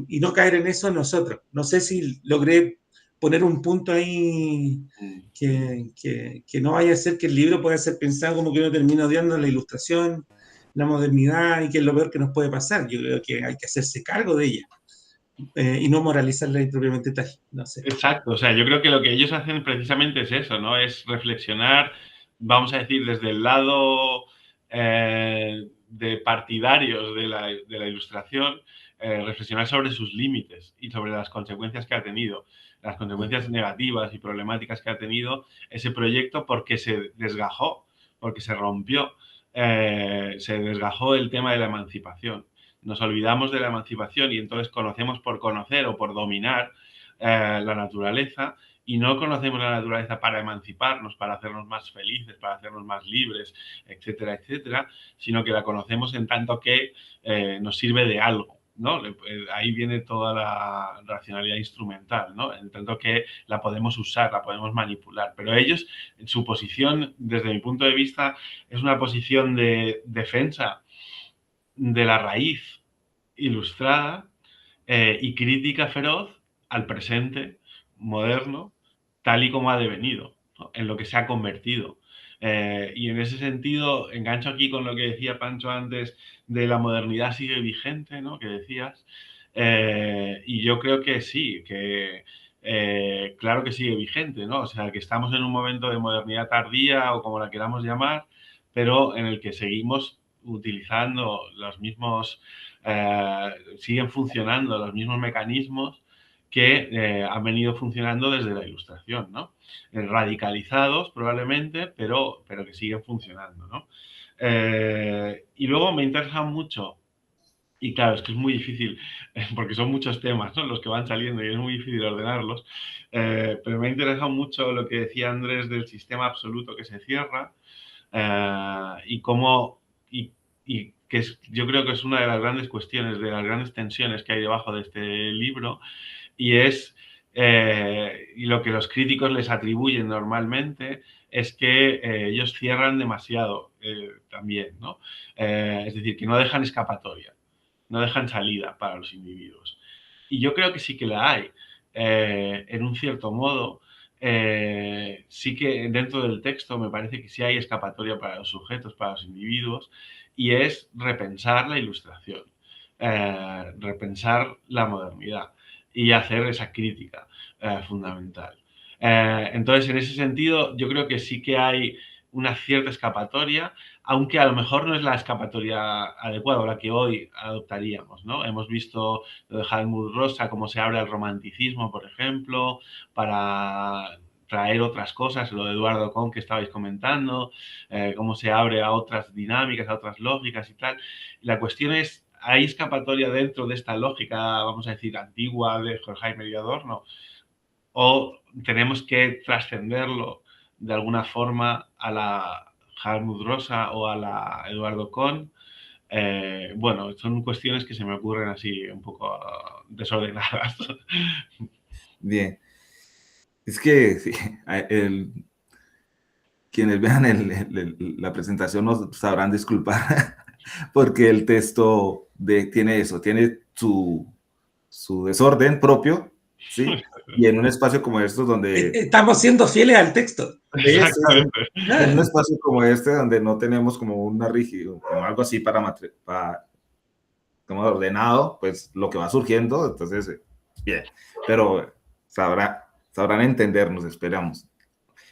Y no caer en eso nosotros. No sé si logré poner un punto ahí que no vaya a ser que el libro pueda ser pensado como que uno termina odiando la ilustración, la modernidad y que es lo peor que nos puede pasar. Yo creo que hay que hacerse cargo de ella y no moralizarla propiamente tal. No sé. Exacto, o sea, yo creo que lo que ellos hacen precisamente es eso, ¿no? Es reflexionar vamos a decir, desde el lado de partidarios de la ilustración, reflexionar sobre sus límites y sobre las consecuencias que ha tenido, las consecuencias negativas y problemáticas que ha tenido ese proyecto porque se desgajó, porque se rompió, se desgajó el tema de la emancipación. Nos olvidamos de la emancipación y entonces conocemos por conocer o por dominar la naturaleza, y no conocemos la naturaleza para emanciparnos, para hacernos más felices, para hacernos más libres, etcétera, etcétera, sino que la conocemos en tanto que nos sirve de algo, ¿no? Ahí viene toda la racionalidad instrumental, ¿no? En tanto que la podemos usar, la podemos manipular. Pero ellos, en su posición, desde mi punto de vista, es una posición de defensa de la raíz ilustrada y crítica feroz al presente moderno, tal y como ha devenido, ¿no? En lo que se ha convertido. Y en ese sentido, engancho aquí con lo que decía Pancho antes de la modernidad sigue vigente, ¿no? Que decías. Y yo creo que sí, que claro que sigue vigente, ¿no? O sea, que estamos en un momento de modernidad tardía o como la queramos llamar, pero en el que seguimos utilizando los mismos, siguen funcionando los mismos mecanismos que han venido funcionando desde la ilustración, ¿no? Radicalizados probablemente, pero que siguen funcionando, ¿no? Y luego me interesa mucho, y claro, es que es muy difícil, porque son muchos temas, ¿no? Los que van saliendo y es muy difícil ordenarlos, pero me ha interesado mucho lo que decía Andrés del sistema absoluto que se cierra, y cómo, y que yo creo que es una de las grandes cuestiones, de las grandes tensiones que hay debajo de este libro, y es, y lo que los críticos les atribuyen normalmente, es que ellos cierran demasiado también, ¿no? Es decir, que no dejan escapatoria, no dejan salida para los individuos. Y yo creo que sí que la hay. En un cierto modo, sí que dentro del texto me parece que sí hay escapatoria para los sujetos, para los individuos, y es repensar la ilustración, repensar la modernidad y hacer esa crítica fundamental. Entonces, en ese sentido, yo creo que sí que hay una cierta escapatoria, aunque a lo mejor no es la escapatoria adecuada o la que hoy adoptaríamos, ¿no? Hemos visto lo de Helmut Rosa, cómo se abre al romanticismo, por ejemplo, para traer otras cosas, lo de Eduardo Kohn que estabais comentando, cómo se abre a otras dinámicas, a otras lógicas y tal. La cuestión es, ¿hay escapatoria dentro de esta lógica, vamos a decir, antigua de Horkheimer y Adorno? ¿O tenemos que trascenderlo de alguna forma a la Helmut Rosa o a la Eduardo Kohn? Bueno, son cuestiones que se me ocurren así un poco desordenadas. Bien. Es que sí, quienes vean la presentación nos sabrán disculpar porque el texto tiene eso, tiene su desorden propio, ¿sí? Y en un espacio como estos donde... Estamos siendo fieles al texto. Exactamente. En un espacio como este donde no tenemos como una rígido, como algo así como ordenado, pues lo que va surgiendo, entonces, bien, pero sabrán entendernos, esperamos.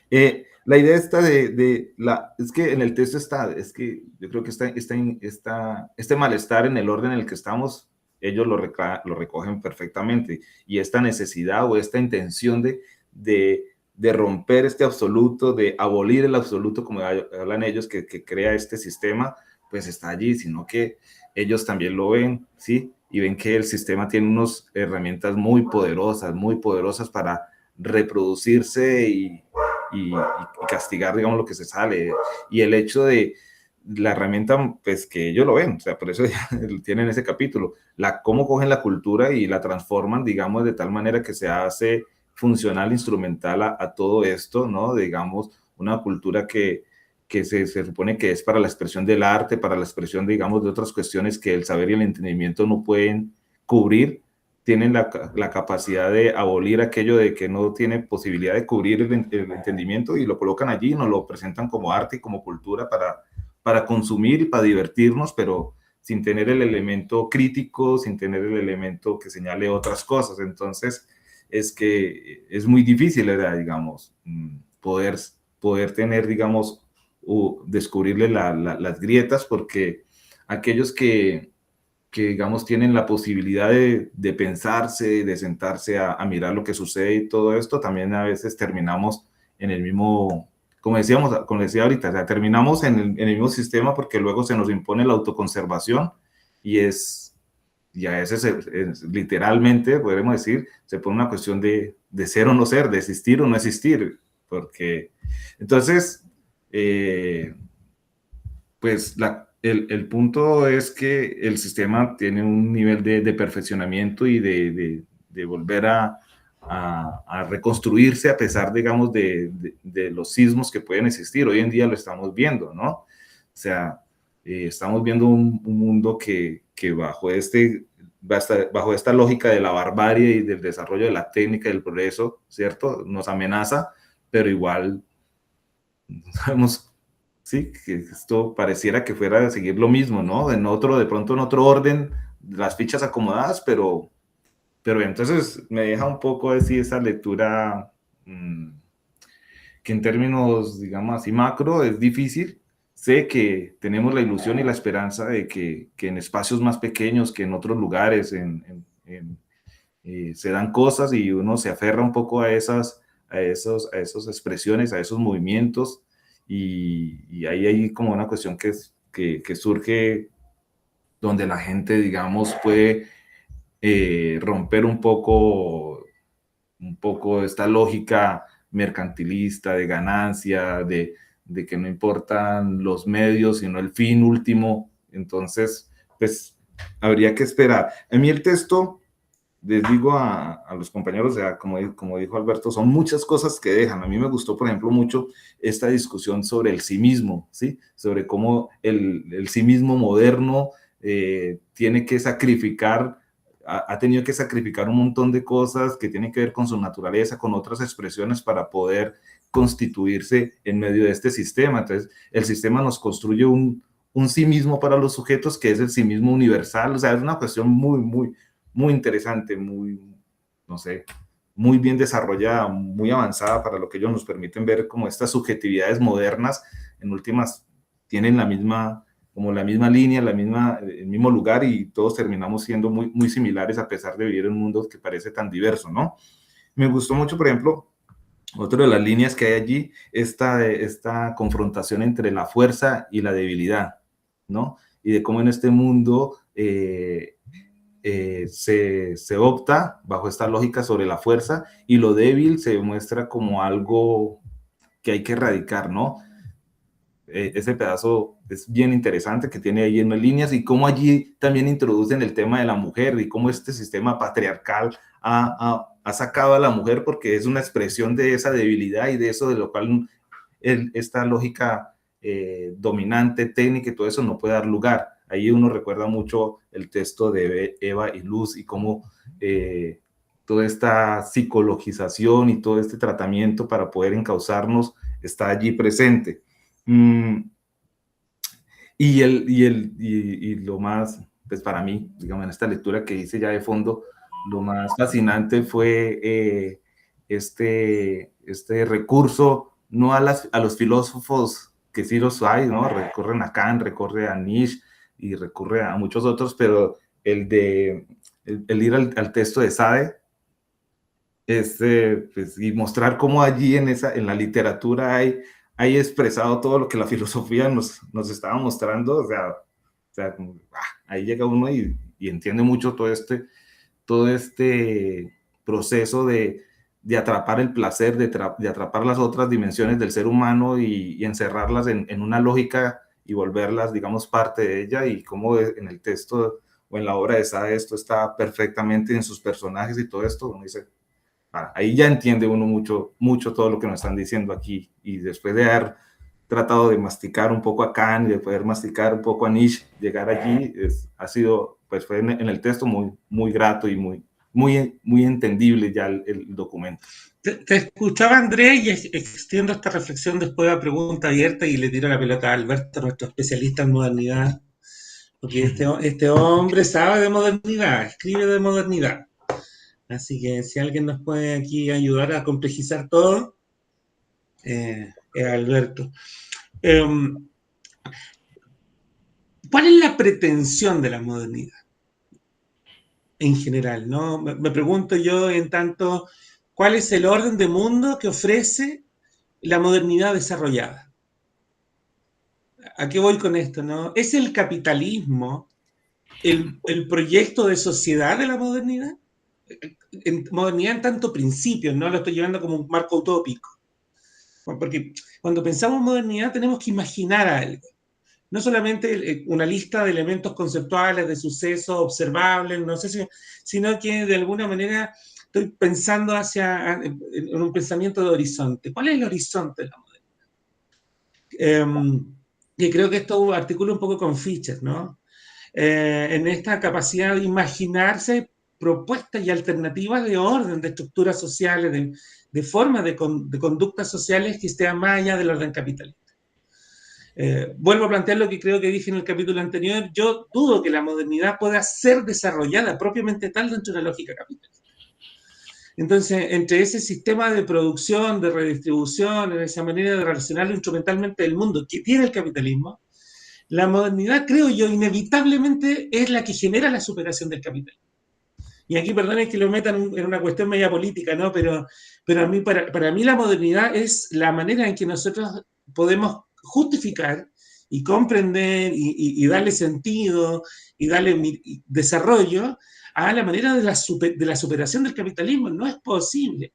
La idea está es que en el texto está, es que yo creo que este malestar en el orden en el que estamos, ellos lo recogen perfectamente, y esta necesidad o esta intención de romper este absoluto, de abolir el absoluto, como hablan ellos, que crea este sistema, pues está allí, sino que ellos también lo ven, ¿sí? Y ven que el sistema tiene unas herramientas muy poderosas para reproducirse y castigar, digamos, lo que se sale. Y el hecho de la herramienta, pues que ellos lo ven, o sea, por eso tienen ese capítulo, cómo cogen la cultura y la transforman, digamos, de tal manera que se hace funcional, instrumental a todo esto, ¿no? Digamos, una cultura que se supone que es para la expresión del arte, para la expresión, digamos, de otras cuestiones que el saber y el entendimiento no pueden cubrir, tienen la capacidad de abolir aquello de que no tiene posibilidad de cubrir el entendimiento, y lo colocan allí, nos lo presentan como arte y como cultura para consumir y para divertirnos, pero sin tener el elemento crítico, sin tener el elemento que señale otras cosas. Entonces, es que es muy difícil, ¿verdad? Digamos, poder tener, digamos, descubrirle las grietas, porque aquellos que digamos tienen la posibilidad de pensarse, de sentarse a mirar lo que sucede y todo esto, también a veces terminamos en el mismo, como decíamos, como decía ahorita, o sea, terminamos en el mismo sistema porque luego se nos impone la autoconservación y a veces literalmente, podemos decir, se pone una cuestión de ser o no ser, de existir o no existir, porque entonces, pues el punto es que el sistema tiene un nivel de perfeccionamiento y de volver a reconstruirse a pesar, digamos, de los sismos que pueden existir. Hoy en día lo estamos viendo, ¿no? O sea, estamos viendo un mundo que bajo esta lógica de la barbarie y del desarrollo de la técnica y del progreso, ¿cierto? Nos amenaza, pero igual sabemos, sí, que esto pareciera que fuera a seguir lo mismo, ¿no? De pronto en otro orden, las fichas acomodadas, pero entonces me deja un poco así esa lectura que en términos, digamos así, macro es difícil. Sé que tenemos la ilusión y la esperanza de que en espacios más pequeños, que en otros lugares, se dan cosas y uno se aferra un poco a esas expresiones, a esos movimientos, y ahí hay como una cuestión que surge donde la gente, digamos, puede romper un poco esta lógica mercantilista de ganancia, de que no importan los medios, sino el fin último. Entonces, pues, habría que esperar. A mí el texto, les digo a los compañeros, o sea, como dijo Alberto, son muchas cosas que dejan. A mí me gustó, por ejemplo, mucho esta discusión sobre el sí mismo, ¿sí? Sobre cómo el sí mismo moderno tiene que sacrificar, ha tenido que sacrificar un montón de cosas que tienen que ver con su naturaleza, con otras expresiones para poder constituirse en medio de este sistema. Entonces, el sistema nos construye un sí mismo para los sujetos, que es el sí mismo universal. O sea, es una cuestión muy interesante, no sé, muy bien desarrollada, muy avanzada para lo que ellos nos permiten ver como estas subjetividades modernas, en últimas, tienen la misma línea, el mismo lugar, y todos terminamos siendo muy similares a pesar de vivir en un mundo que parece tan diverso, ¿no? Me gustó mucho, por ejemplo, otra de las líneas que hay allí, esta confrontación entre la fuerza y la debilidad, ¿no? Y de cómo en este mundo se opta bajo esta lógica sobre la fuerza, y lo débil se muestra como algo que hay que erradicar, ¿no? Ese pedazo es bien interesante que tiene ahí en las líneas, y cómo allí también introducen el tema de la mujer y cómo este sistema patriarcal ha sacado a la mujer porque es una expresión de esa debilidad y de eso de lo cual esta lógica dominante, técnica y todo eso no puede dar lugar. Ahí uno recuerda mucho el texto de Eva y Luz, y cómo toda esta psicologización y todo este tratamiento para poder encauzarnos está allí presente. Y lo más, pues para mí, digamos, en esta lectura que hice ya de fondo, lo más fascinante fue este recurso, no a los filósofos que sí los hay, ¿no? Recurren a Kant, recurre a Nietzsche y recurre a muchos otros, pero el ir al texto de Sade, pues, y mostrar cómo allí en la literatura hay expresado todo lo que la filosofía nos estaba mostrando. O sea ahí llega uno y entiende mucho todo este proceso de atrapar el placer, de atrapar las otras dimensiones del ser humano y encerrarlas en una lógica y volverlas, digamos, parte de ella, y cómo en el texto o en la obra de Sade esto está perfectamente en sus personajes y todo esto. Uno dice, ahí ya entiende uno mucho todo lo que nos están diciendo aquí, y después de haber tratado de masticar un poco a Kant y de poder masticar un poco a Nietzsche, llegar allí fue en el texto muy grato y muy entendible ya el documento. Te escuchaba, Andrés, y extiendo esta reflexión después de la pregunta abierta y le tiro la pelota a Alberto, nuestro especialista en modernidad, porque este hombre sabe de modernidad, escribe de modernidad. Así que si alguien nos puede aquí ayudar a complejizar todo, es Alberto. ¿Cuál es la pretensión de la modernidad en general, ¿no? Me pregunto yo en tanto, ¿cuál es el orden de mundo que ofrece la modernidad desarrollada? ¿A qué voy con esto, no? ¿Es el capitalismo el proyecto de sociedad de la modernidad? Modernidad en tanto principios, no lo estoy llevando como un marco utópico. Porque cuando pensamos en modernidad tenemos que imaginar algo. No solamente una lista de elementos conceptuales, de sucesos observables, no sé si, sino que de alguna manera estoy pensando en un pensamiento de horizonte. ¿Cuál es el horizonte de la modernidad? Y creo que esto articula un poco con Fischer, ¿no? En esta capacidad de imaginarse propuestas y alternativas de orden, de estructuras sociales, de formas de conductas sociales que estén más allá del orden capitalista. Vuelvo a plantear lo que creo que dije en el capítulo anterior. Yo dudo que la modernidad pueda ser desarrollada propiamente tal dentro de una lógica capitalista. Entonces, entre ese sistema de producción, de redistribución, en esa manera de relacionarlo instrumentalmente del mundo que tiene el capitalismo, la modernidad, creo yo, inevitablemente es la que genera la superación del capitalismo. Y aquí, perdonen que lo metan en una cuestión media política, ¿no? Pero a mí, para mí la modernidad es la manera en que nosotros podemos justificar y comprender y darle sentido y darle desarrollo a la manera de la superación del capitalismo. No es posible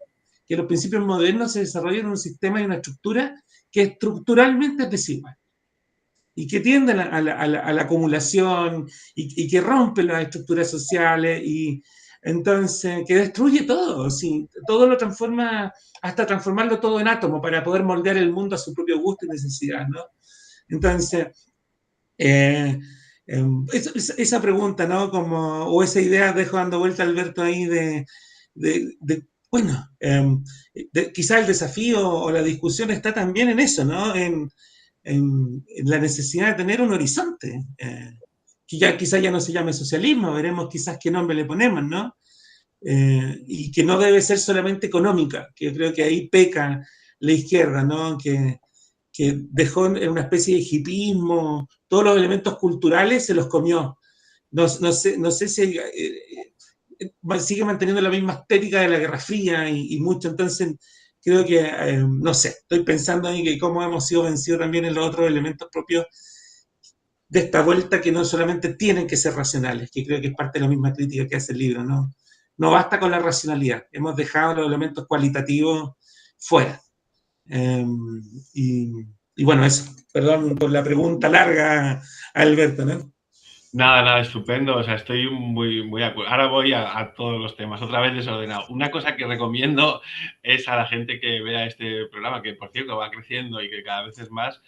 que los principios modernos se desarrollen en un sistema y una estructura que estructuralmente es desigual y que tiende a la acumulación y que rompe las estructuras sociales y entonces que destruye todo, ¿sí? Todo lo transforma, hasta transformarlo todo en átomo para poder moldear el mundo a su propio gusto y necesidad, ¿no? Entonces, esa pregunta, ¿no? Como, o esa idea, dejo dando vuelta Alberto ahí bueno, quizá el desafío o la discusión está también en eso, ¿no? En la necesidad de tener un horizonte, que ya quizás ya no se llame socialismo, veremos quizás qué nombre le ponemos, ¿no? Y que no debe ser solamente económica, que yo creo que ahí peca la izquierda, ¿no? Que dejó en una especie de hipismo, todos los elementos culturales se los comió. No sé si sigue manteniendo la misma estética de la Guerra Fría y mucho, entonces creo que, no sé, estoy pensando ahí que cómo hemos sido vencidos también en los otros elementos propios de esta vuelta que no solamente tienen que ser racionales, que creo que es parte de la misma crítica que hace el libro, ¿no? No basta con la racionalidad, hemos dejado los elementos cualitativos fuera. Eh, y, y, bueno, eso, perdón por la pregunta larga, Alberto, ¿no? Nada, nada, estupendo. O sea, estoy muy de acuerdo. Ahora voy a todos los temas, otra vez desordenado. Una cosa que recomiendo es a la gente que vea este programa, que por cierto va creciendo y que cada vez es más.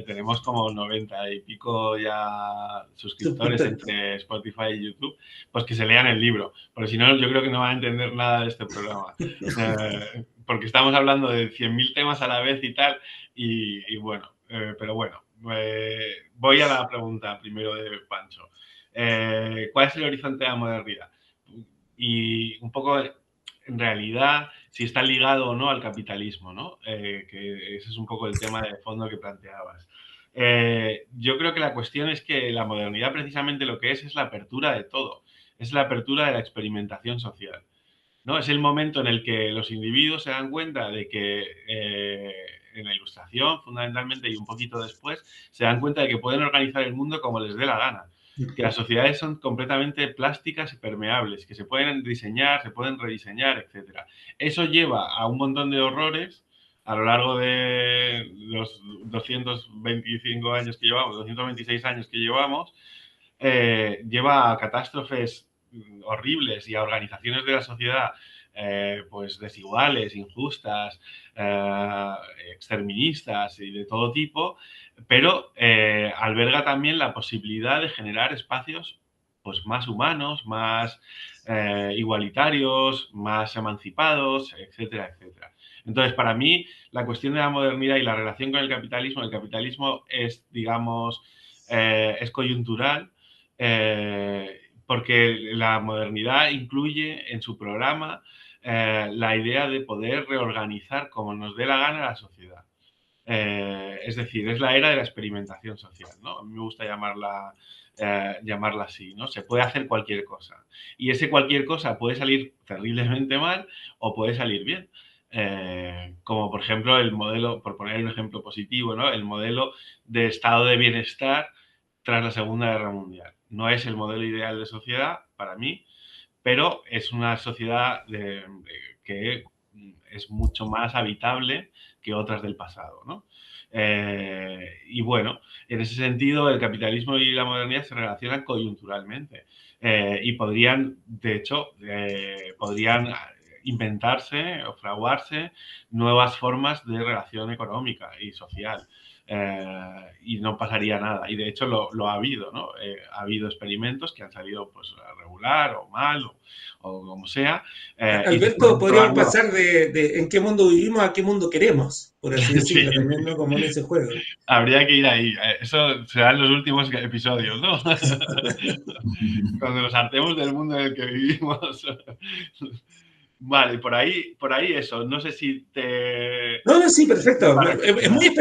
Tenemos como 90 y pico ya suscriptores entre Spotify y YouTube, pues que se lean el libro, porque si no, yo creo que no van a entender nada de este programa. Porque estamos hablando de 100.000 temas a la vez y tal, y bueno, pero bueno. Voy a la pregunta primero de Pancho. ¿Cuál es el horizonte de la modernidad? Y un poco, en realidad, si está ligado o no al capitalismo, ¿no? Que ese es un poco el tema de fondo que planteabas. Yo creo que la cuestión es que la modernidad precisamente lo que es la apertura de todo. Es la apertura de la experimentación social, ¿no? Es el momento en el que los individuos se dan cuenta de que en la Ilustración, fundamentalmente, y un poquito después, se dan cuenta de que pueden organizar el mundo como les dé la gana, que las sociedades son completamente plásticas y permeables, que se pueden diseñar, se pueden rediseñar, etc. Eso lleva a un montón de horrores a lo largo de los 225 años que llevamos, 226 años que llevamos, lleva a catástrofes horribles y a organizaciones de la sociedad pues desiguales, injustas, exterministas y de todo tipo, pero alberga también la posibilidad de generar espacios pues más humanos, más igualitarios, más emancipados, etcétera, etcétera. Entonces, para mí, la cuestión de la modernidad y la relación con el capitalismo es, digamos, es coyuntural, porque la modernidad incluye en su programa la idea de poder reorganizar como nos dé la gana la sociedad. Es decir, es la era de la experimentación social, ¿no? A mí me gusta llamarla así, ¿no? Se puede hacer cualquier cosa. Y ese cualquier cosa puede salir terriblemente mal o puede salir bien. Como por ejemplo el modelo, por poner un ejemplo positivo, ¿no? El modelo de estado de bienestar tras la Segunda Guerra Mundial. No es el modelo ideal de sociedad para mí, pero es una sociedad que es mucho más habitable que otras del pasado, ¿no? Y bueno, en ese sentido, el capitalismo y la modernidad se relacionan coyunturalmente y podrían, de hecho, podrían inventarse o fraguarse nuevas formas de relación económica y social. Y no pasaría nada. Y de hecho lo ha habido, ¿no? Ha habido experimentos que han salido pues regular o mal o como sea. Y se Alberto, pueden podríamos probar pasar de en qué mundo vivimos a qué mundo queremos, por así Sí, decirlo, también, ¿no? Como en ese juego. habría que ir ahí. Eso serán los últimos episodios, ¿no? Cuando nos hartemos del mundo en el que vivimos. Vale, por ahí eso. No sé si te No, no, sí, perfecto. parece.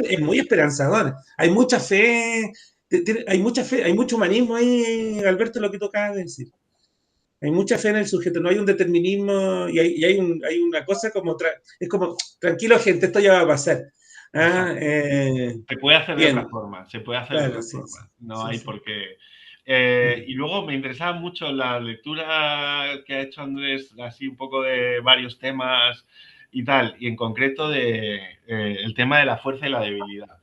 Es muy esperanzador. Hay mucha fe, hay mucha fe, hay mucho humanismo ahí, Alberto, lo que tú acabas de decir. Hay mucha fe en el sujeto, no hay un determinismo hay una cosa como, es como, tranquilo gente, esto ya va a pasar. Ah, Exacto. Se puede hacer de otra bien, forma, se puede hacer de claro, otra sí, sí, forma. No sí, hay sí. por qué. Mm. Y luego me interesaba mucho la lectura que ha hecho Andrés, así un poco de varios temas y tal, y en concreto de el tema de la fuerza y la debilidad.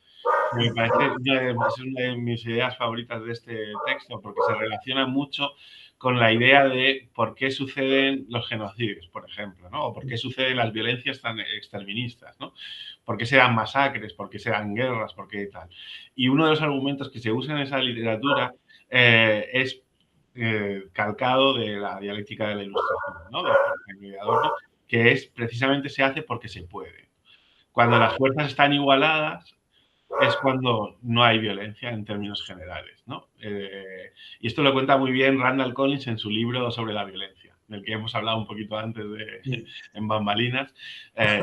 Me parece es una de mis ideas favoritas de este texto porque se relaciona mucho con la idea de por qué suceden los genocidios, por ejemplo, ¿no? O por qué suceden las violencias tan exterministas, ¿no? ¿Por qué se dan masacres? ¿Por qué se dan guerras? ¿Por qué tal? Y uno de los argumentos que se usa en esa literatura es calcado de la dialéctica de la ilustración, ¿no? De Horkheimer y Adorno, que es precisamente se hace porque se puede. Cuando las fuerzas están igualadas, es cuando no hay violencia en términos generales, ¿no? Y esto lo cuenta muy bien Randall Collins en su libro sobre la violencia, del que hemos hablado un poquito antes en bambalinas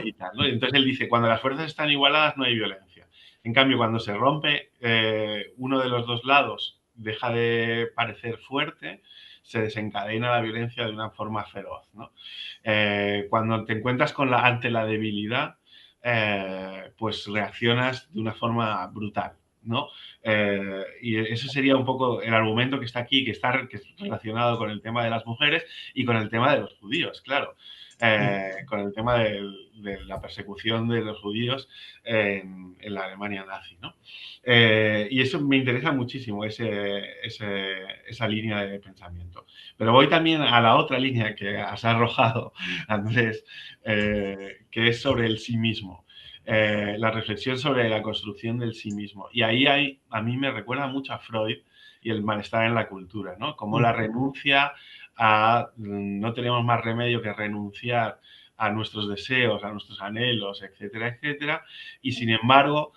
y tal, ¿no? Entonces él dice, cuando las fuerzas están igualadas no hay violencia. En cambio, cuando se rompe uno de los dos lados deja de parecer fuerte, se desencadena la violencia de una forma feroz, ¿no? Cuando te encuentras ante la debilidad, pues reaccionas de una forma brutal, ¿no? Y eso sería un poco el argumento que está aquí, que es relacionado con el tema de las mujeres y con el tema de los judíos, claro. Con el tema de la persecución de los judíos en la Alemania nazi, ¿no? Y eso me interesa muchísimo, esa línea de pensamiento. Pero voy también a la otra línea que has arrojado, Andrés, que es sobre el sí mismo. La reflexión sobre la construcción del sí mismo. Y ahí a mí me recuerda mucho a Freud y el malestar en la cultura, ¿no? Como la renuncia no tenemos más remedio que renunciar a nuestros deseos, a nuestros anhelos, etcétera, etcétera. Y sin embargo,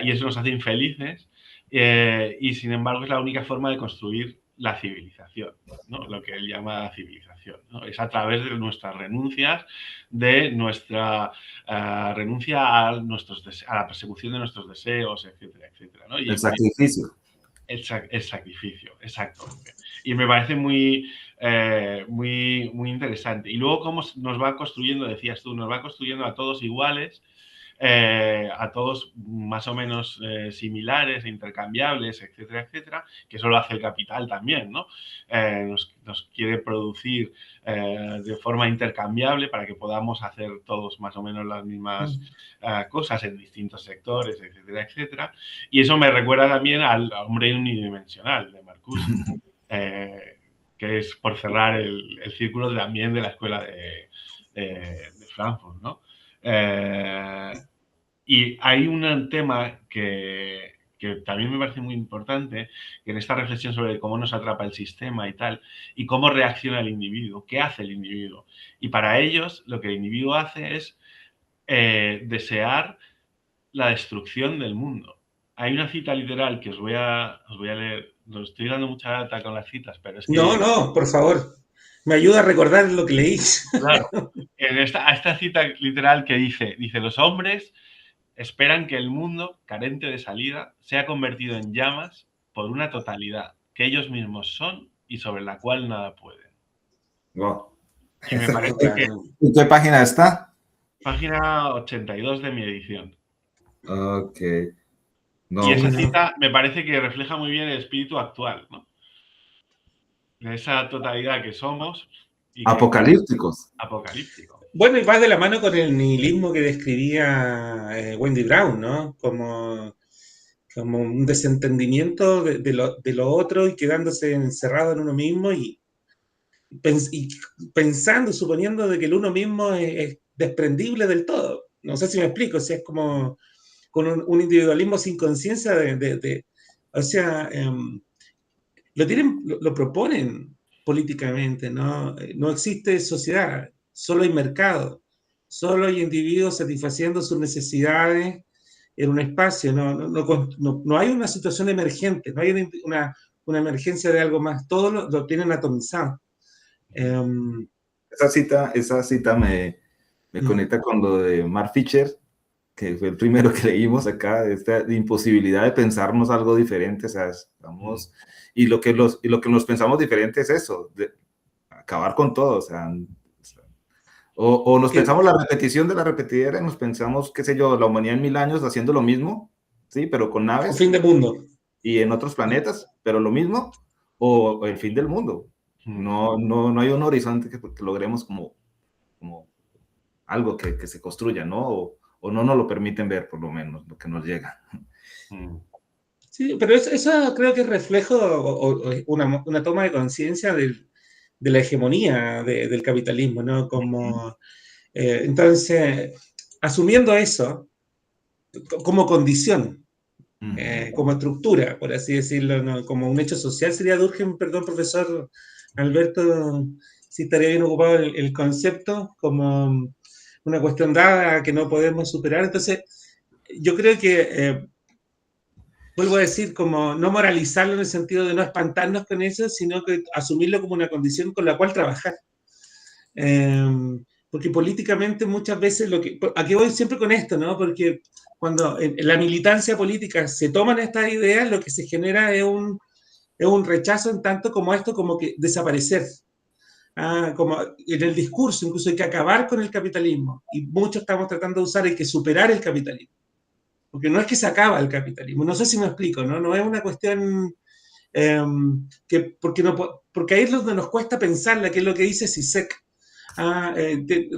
y eso nos hace infelices, y sin embargo es la única forma de construir la civilización, ¿no? Lo que él llama la civilización, ¿no? Es a través de nuestras renuncias, de nuestra renuncia a la persecución de nuestros deseos, etcétera, etcétera, ¿no? El sacrificio. El sacrificio, exactamente. Y me parece muy interesante. Y luego cómo nos va construyendo, decías tú, nos va construyendo a todos iguales, a todos más o menos similares, intercambiables, etcétera, etcétera, que eso lo hace el capital también, ¿no? Nos quiere producir de forma intercambiable para que podamos hacer todos más o menos las mismas cosas en distintos sectores, etcétera, etcétera. Y eso me recuerda también al hombre unidimensional de Marcuse, que es, por cerrar el círculo también de la escuela de Frankfurt, ¿no? Y hay un tema que también me parece muy importante, que en esta reflexión sobre cómo nos atrapa el sistema y tal, y cómo reacciona el individuo, qué hace el individuo. Y para ellos lo que el individuo hace es desear la destrucción del mundo. Hay una cita literal que os voy a leer, os estoy dando mucha data con las citas, pero es No, que, no, por favor. Me ayuda a recordar lo que leí. claro, a esta cita literal que dice, los hombres esperan que el mundo, carente de salida, sea convertido en llamas por una totalidad que ellos mismos son y sobre la cual nada pueden. Wow. Y me parece que ¿En qué página está? página 82 de mi edición. Ok. Y No, esa pues, cita me parece que refleja muy bien el espíritu actual, ¿no? De esa totalidad que somos y que apocalípticos. apocalíptico. Bueno, y va de la mano con el nihilismo que describía Wendy Brown, ¿no? Como un desentendimiento de lo otro y quedándose encerrado en uno mismo y pensando, suponiendo de que el uno mismo es desprendible del todo. No sé si me explico, si es como con un individualismo sin conciencia o sea, lo proponen políticamente, ¿no? No existe sociedad, solo hay mercado, solo hay individuos satisfaciendo sus necesidades en un espacio, no hay una situación emergente, no hay una emergencia de algo más, todo lo tienen atomizado. Um, Esa cita me conecta con lo de Mark Fisher, que fue el primero que leímos acá, de esta imposibilidad de pensarnos algo diferente, o sea, estamos, y lo que nos pensamos diferente es eso, de acabar con todo, o sea, o nos que, pensamos la repetición de la repetidera y nos pensamos, qué sé yo, la humanidad en 1000 años haciendo lo mismo, sí, pero con un naves fin de mundo. y en otros planetas, pero lo mismo, o el fin del mundo. No hay un horizonte que logremos como algo que se construya, ¿no? O no nos lo permiten ver, por lo menos, lo que nos llega. Sí, pero eso creo que es reflejo o una toma de conciencia de la hegemonía del capitalismo, ¿no? Entonces, asumiendo eso como condición, como estructura, por así decirlo, ¿no? Como un hecho social, sería Durkheim, perdón, profesor Alberto, si estaría bien ocupado el concepto, como una cuestión dada que no podemos superar. Entonces, yo creo que vuelvo a decir, como no moralizarlo en el sentido de no espantarnos con eso, sino que asumirlo como una condición con la cual trabajar. Porque políticamente muchas veces aquí voy siempre con esto, ¿no? Porque cuando en la militancia política se toman estas ideas, lo que se genera es un rechazo en tanto como esto, como que desaparecer. Como en el discurso, incluso hay que acabar con el capitalismo. Y muchos estamos tratando de usar, hay que superar el capitalismo. Porque no es que se acaba el capitalismo, no sé si me explico, ¿no? No es una cuestión porque ahí es donde nos cuesta pensarla, que es lo que dice Zizek.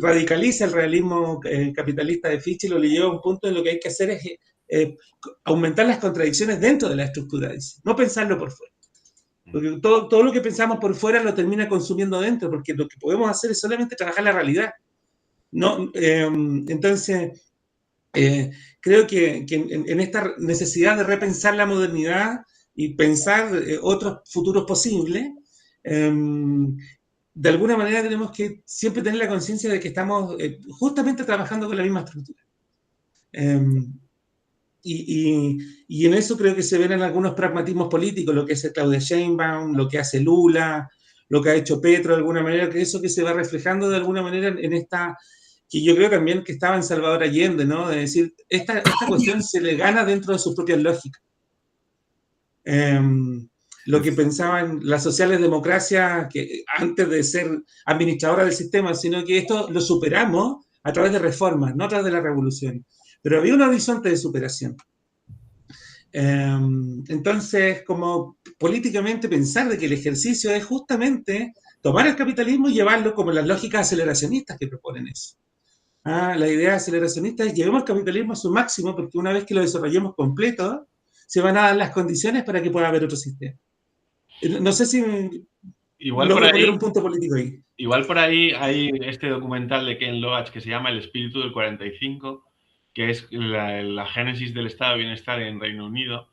Radicaliza el realismo capitalista de Fichte y lo lleva a un punto en lo que hay que hacer es aumentar las contradicciones dentro de la estructura, dice, no pensarlo por fuera. Porque todo lo que pensamos por fuera lo termina consumiendo dentro, porque lo que podemos hacer es solamente trabajar la realidad. No, entonces, creo que en esta necesidad de repensar la modernidad y pensar otros futuros posibles, de alguna manera tenemos que siempre tener la conciencia de que estamos justamente trabajando con la misma estructura. Y en eso creo que se ven en algunos pragmatismos políticos, lo que hace Claudia Sheinbaum, lo que hace Lula, lo que ha hecho Petro, de alguna manera, que eso que se va reflejando de alguna manera en esta, que yo creo también que estaba en Salvador Allende, ¿no? De decir, esta cuestión se le gana dentro de sus propias lógicas. Lo que pensaban las sociales democracias que antes de ser administradoras del sistema, sino que esto lo superamos a través de reformas, no a través de la revolución. Pero había un horizonte de superación. Entonces, como políticamente pensar de que el ejercicio es justamente tomar el capitalismo y llevarlo como las lógicas aceleracionistas que proponen eso. La idea aceleracionista es llevemos el capitalismo a su máximo porque una vez que lo desarrollemos completo, se van a dar las condiciones para que pueda haber otro sistema. No sé si Igual por logro poner ahí, un punto político ahí. igual por ahí hay este documental de Ken Loach que se llama El espíritu del 45, que es la génesis del estado de bienestar en Reino Unido,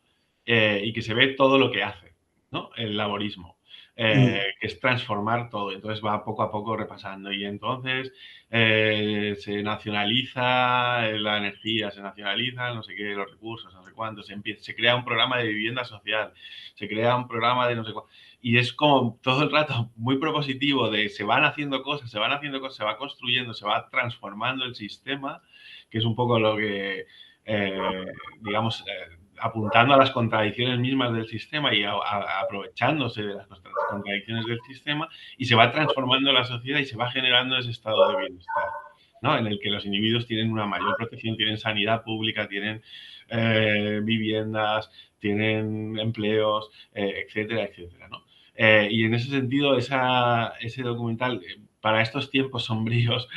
y que se ve todo lo que hace, ¿no? El laborismo, que es transformar todo. Entonces va poco a poco repasando. Y entonces se nacionaliza la energía, se nacionaliza no sé qué, los recursos, no sé cuántos, se crea un programa de vivienda social, se crea un programa de no sé cuánto. Y es como todo el rato muy propositivo de se van haciendo cosas, se va construyendo, se va transformando el sistema, que es un poco lo que digamos, apuntando a las contradicciones mismas del sistema y aprovechándose de las contradicciones del sistema, y se va transformando la sociedad y se va generando ese estado de bienestar, ¿no? En el que los individuos tienen una mayor protección, tienen sanidad pública, tienen viviendas, tienen empleos, etcétera, etcétera, ¿no? Y en ese sentido, ese documental, para estos tiempos sombríos,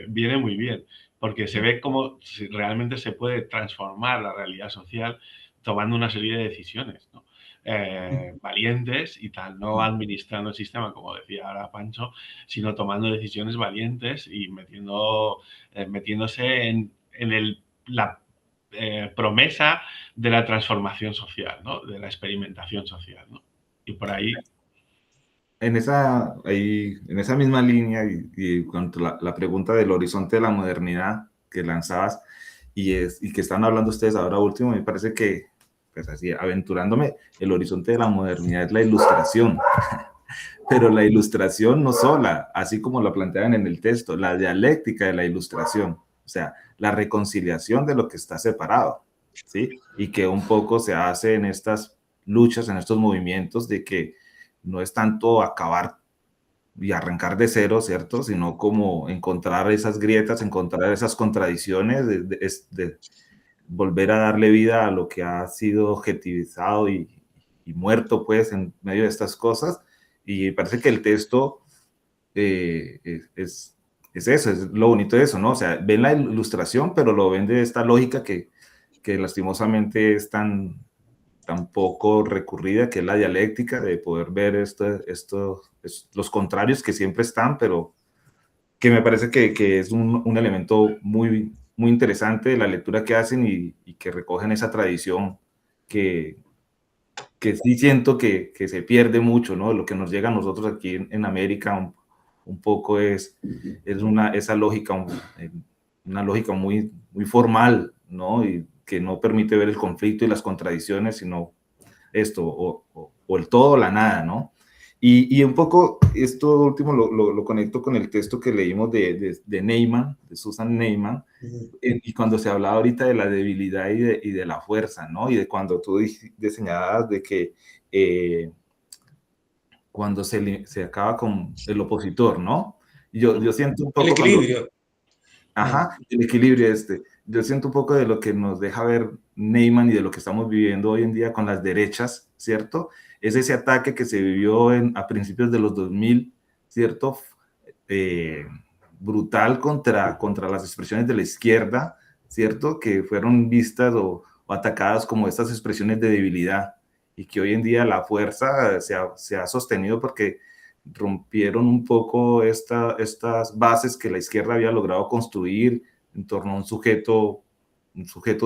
viene muy bien, porque se ve cómo realmente se puede transformar la realidad social tomando una serie de decisiones, ¿no? Valientes y tal, no administrando el sistema, como decía ahora Pancho, sino tomando decisiones valientes y metiéndose en la promesa de la transformación social, ¿no? De la experimentación social, ¿no? Y por ahí... En esa misma línea, y cuanto a la pregunta del horizonte de la modernidad que lanzabas, y que están hablando ustedes ahora último, me parece que, pues así, aventurándome, el horizonte de la modernidad es la ilustración. Pero la ilustración no sola, así como lo plantean en el texto, la dialéctica de la ilustración, o sea, la reconciliación de lo que está separado, ¿sí? Y que un poco se hace en estas luchas, en estos movimientos de que no es tanto acabar y arrancar de cero, ¿cierto? Sino como encontrar esas grietas, encontrar esas contradicciones, de volver a darle vida a lo que ha sido objetivizado y muerto, pues, en medio de estas cosas. Y parece que el texto es eso, es lo bonito de eso, ¿no? O sea, ven la ilustración, pero lo ven de esta lógica que lastimosamente es tan poco recurrida, que es la dialéctica, de poder ver los contrarios que siempre están, pero que me parece que es un elemento muy, muy interesante de la lectura que hacen y que recogen esa tradición que sí siento que se pierde mucho, ¿no? Lo que nos llega a nosotros aquí en América un poco es esa lógica, una lógica muy, muy formal, ¿no? Y que no permite ver el conflicto y las contradicciones, sino esto, o el todo o la nada, ¿no? Y un poco esto último lo conecto con el texto que leímos de Neyman, de Susan Neyman, y cuando se hablaba ahorita de la debilidad y de la fuerza, ¿no? Y de cuando tú señalabas de que cuando se acaba con el opositor, ¿no? Yo siento un El poco equilibrio. Ajá, el equilibrio este. Yo siento un poco de lo que nos deja ver Neyman y de lo que estamos viviendo hoy en día con las derechas, ¿cierto? Es ese ataque que se vivió a principios de los 2000, ¿cierto? Eh, Brutal contra las expresiones de la izquierda, ¿cierto? Que fueron vistas o atacadas como estas expresiones de debilidad y que hoy en día la fuerza se ha sostenido porque rompieron un poco estas bases que la izquierda había logrado construir en torno a un sujeto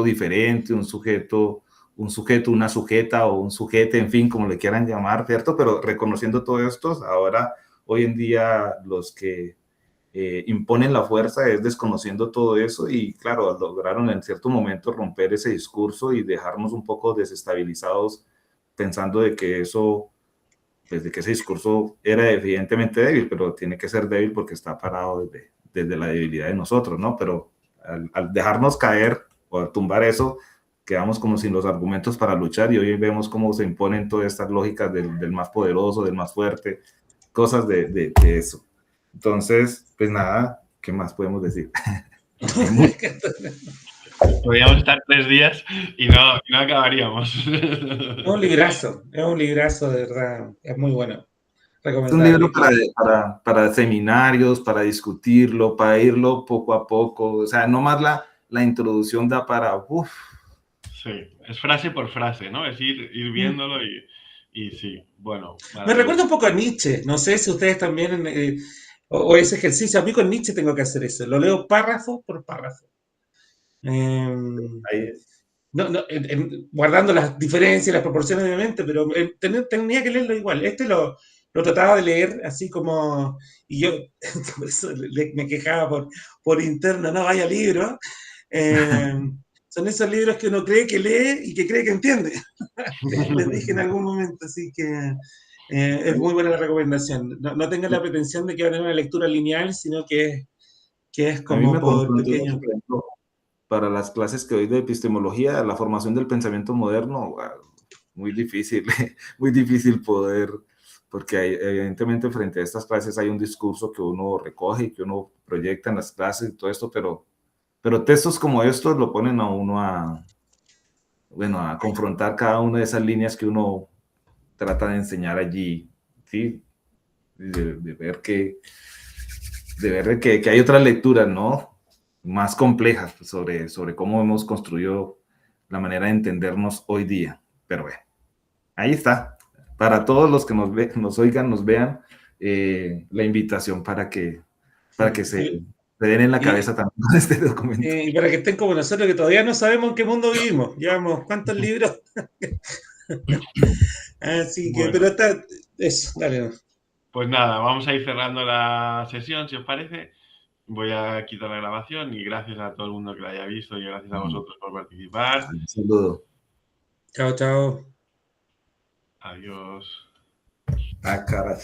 diferente, una sujeta o un sujete, en fin, como le quieran llamar, ¿cierto? Pero reconociendo todo esto, ahora, hoy en día, los que imponen la fuerza es desconociendo todo eso y, claro, lograron en cierto momento romper ese discurso y dejarnos un poco desestabilizados pensando de que eso desde que ese discurso era evidentemente débil, pero tiene que ser débil porque está parado desde la debilidad de nosotros, ¿no? Pero al dejarnos caer o al tumbar eso, quedamos como sin los argumentos para luchar y hoy vemos cómo se imponen todas estas lógicas del más poderoso, del más fuerte, cosas de eso. Entonces, pues nada, ¿qué más podemos decir? Podríamos estar 3 días y no acabaríamos. Es un librazo, de verdad, es muy bueno. Es un libro Recomendable. para seminarios, para discutirlo, para irlo poco a poco. O sea, no más la introducción da para... Sí, es frase por frase, ¿no? Es ir viéndolo y sí, bueno. Me recuerda un poco a Nietzsche. No sé si ustedes también, o ese ejercicio. A mí con Nietzsche tengo que hacer eso. Lo leo párrafo por párrafo. Ahí, Guardando las diferencias y las proporciones, obviamente, pero tenía que leerlo igual. Lo trataba de leer así como, y yo por eso me quejaba por interno, no vaya libro. Eh, Son esos libros que uno cree que lee y que cree que entiende. Les dije en algún momento, así que es muy buena la recomendación. No tengan la pretensión de que va a tener una lectura lineal, sino que es a mí como me por confrontó mucho, pequeños. por ejemplo, para las clases que doy de epistemología, la formación del pensamiento moderno, muy difícil, muy difícil poder, porque evidentemente frente a estas clases hay un discurso que uno recoge y que uno proyecta en las clases y todo esto, pero textos como estos lo ponen a uno bueno, a confrontar cada una de esas líneas que uno trata de enseñar allí, ¿sí? De ver que hay otras lecturas, ¿no? Más complejas sobre cómo hemos construido la manera de entendernos hoy día. Pero bueno, ahí está. Para todos los que nos oigan, nos vean, la invitación para que se den en la cabeza también este documento. Y para que estén como nosotros, que todavía no sabemos en qué mundo vivimos. Llevamos cuántos libros. Así que, Bueno, pero está, eso, dale. pues nada, vamos a ir cerrando la sesión, si os parece. Voy a quitar la grabación y gracias a todo el mundo que la haya visto y gracias a vosotros por participar. Un saludo. Chao, chao. Adiós. Ah, caray.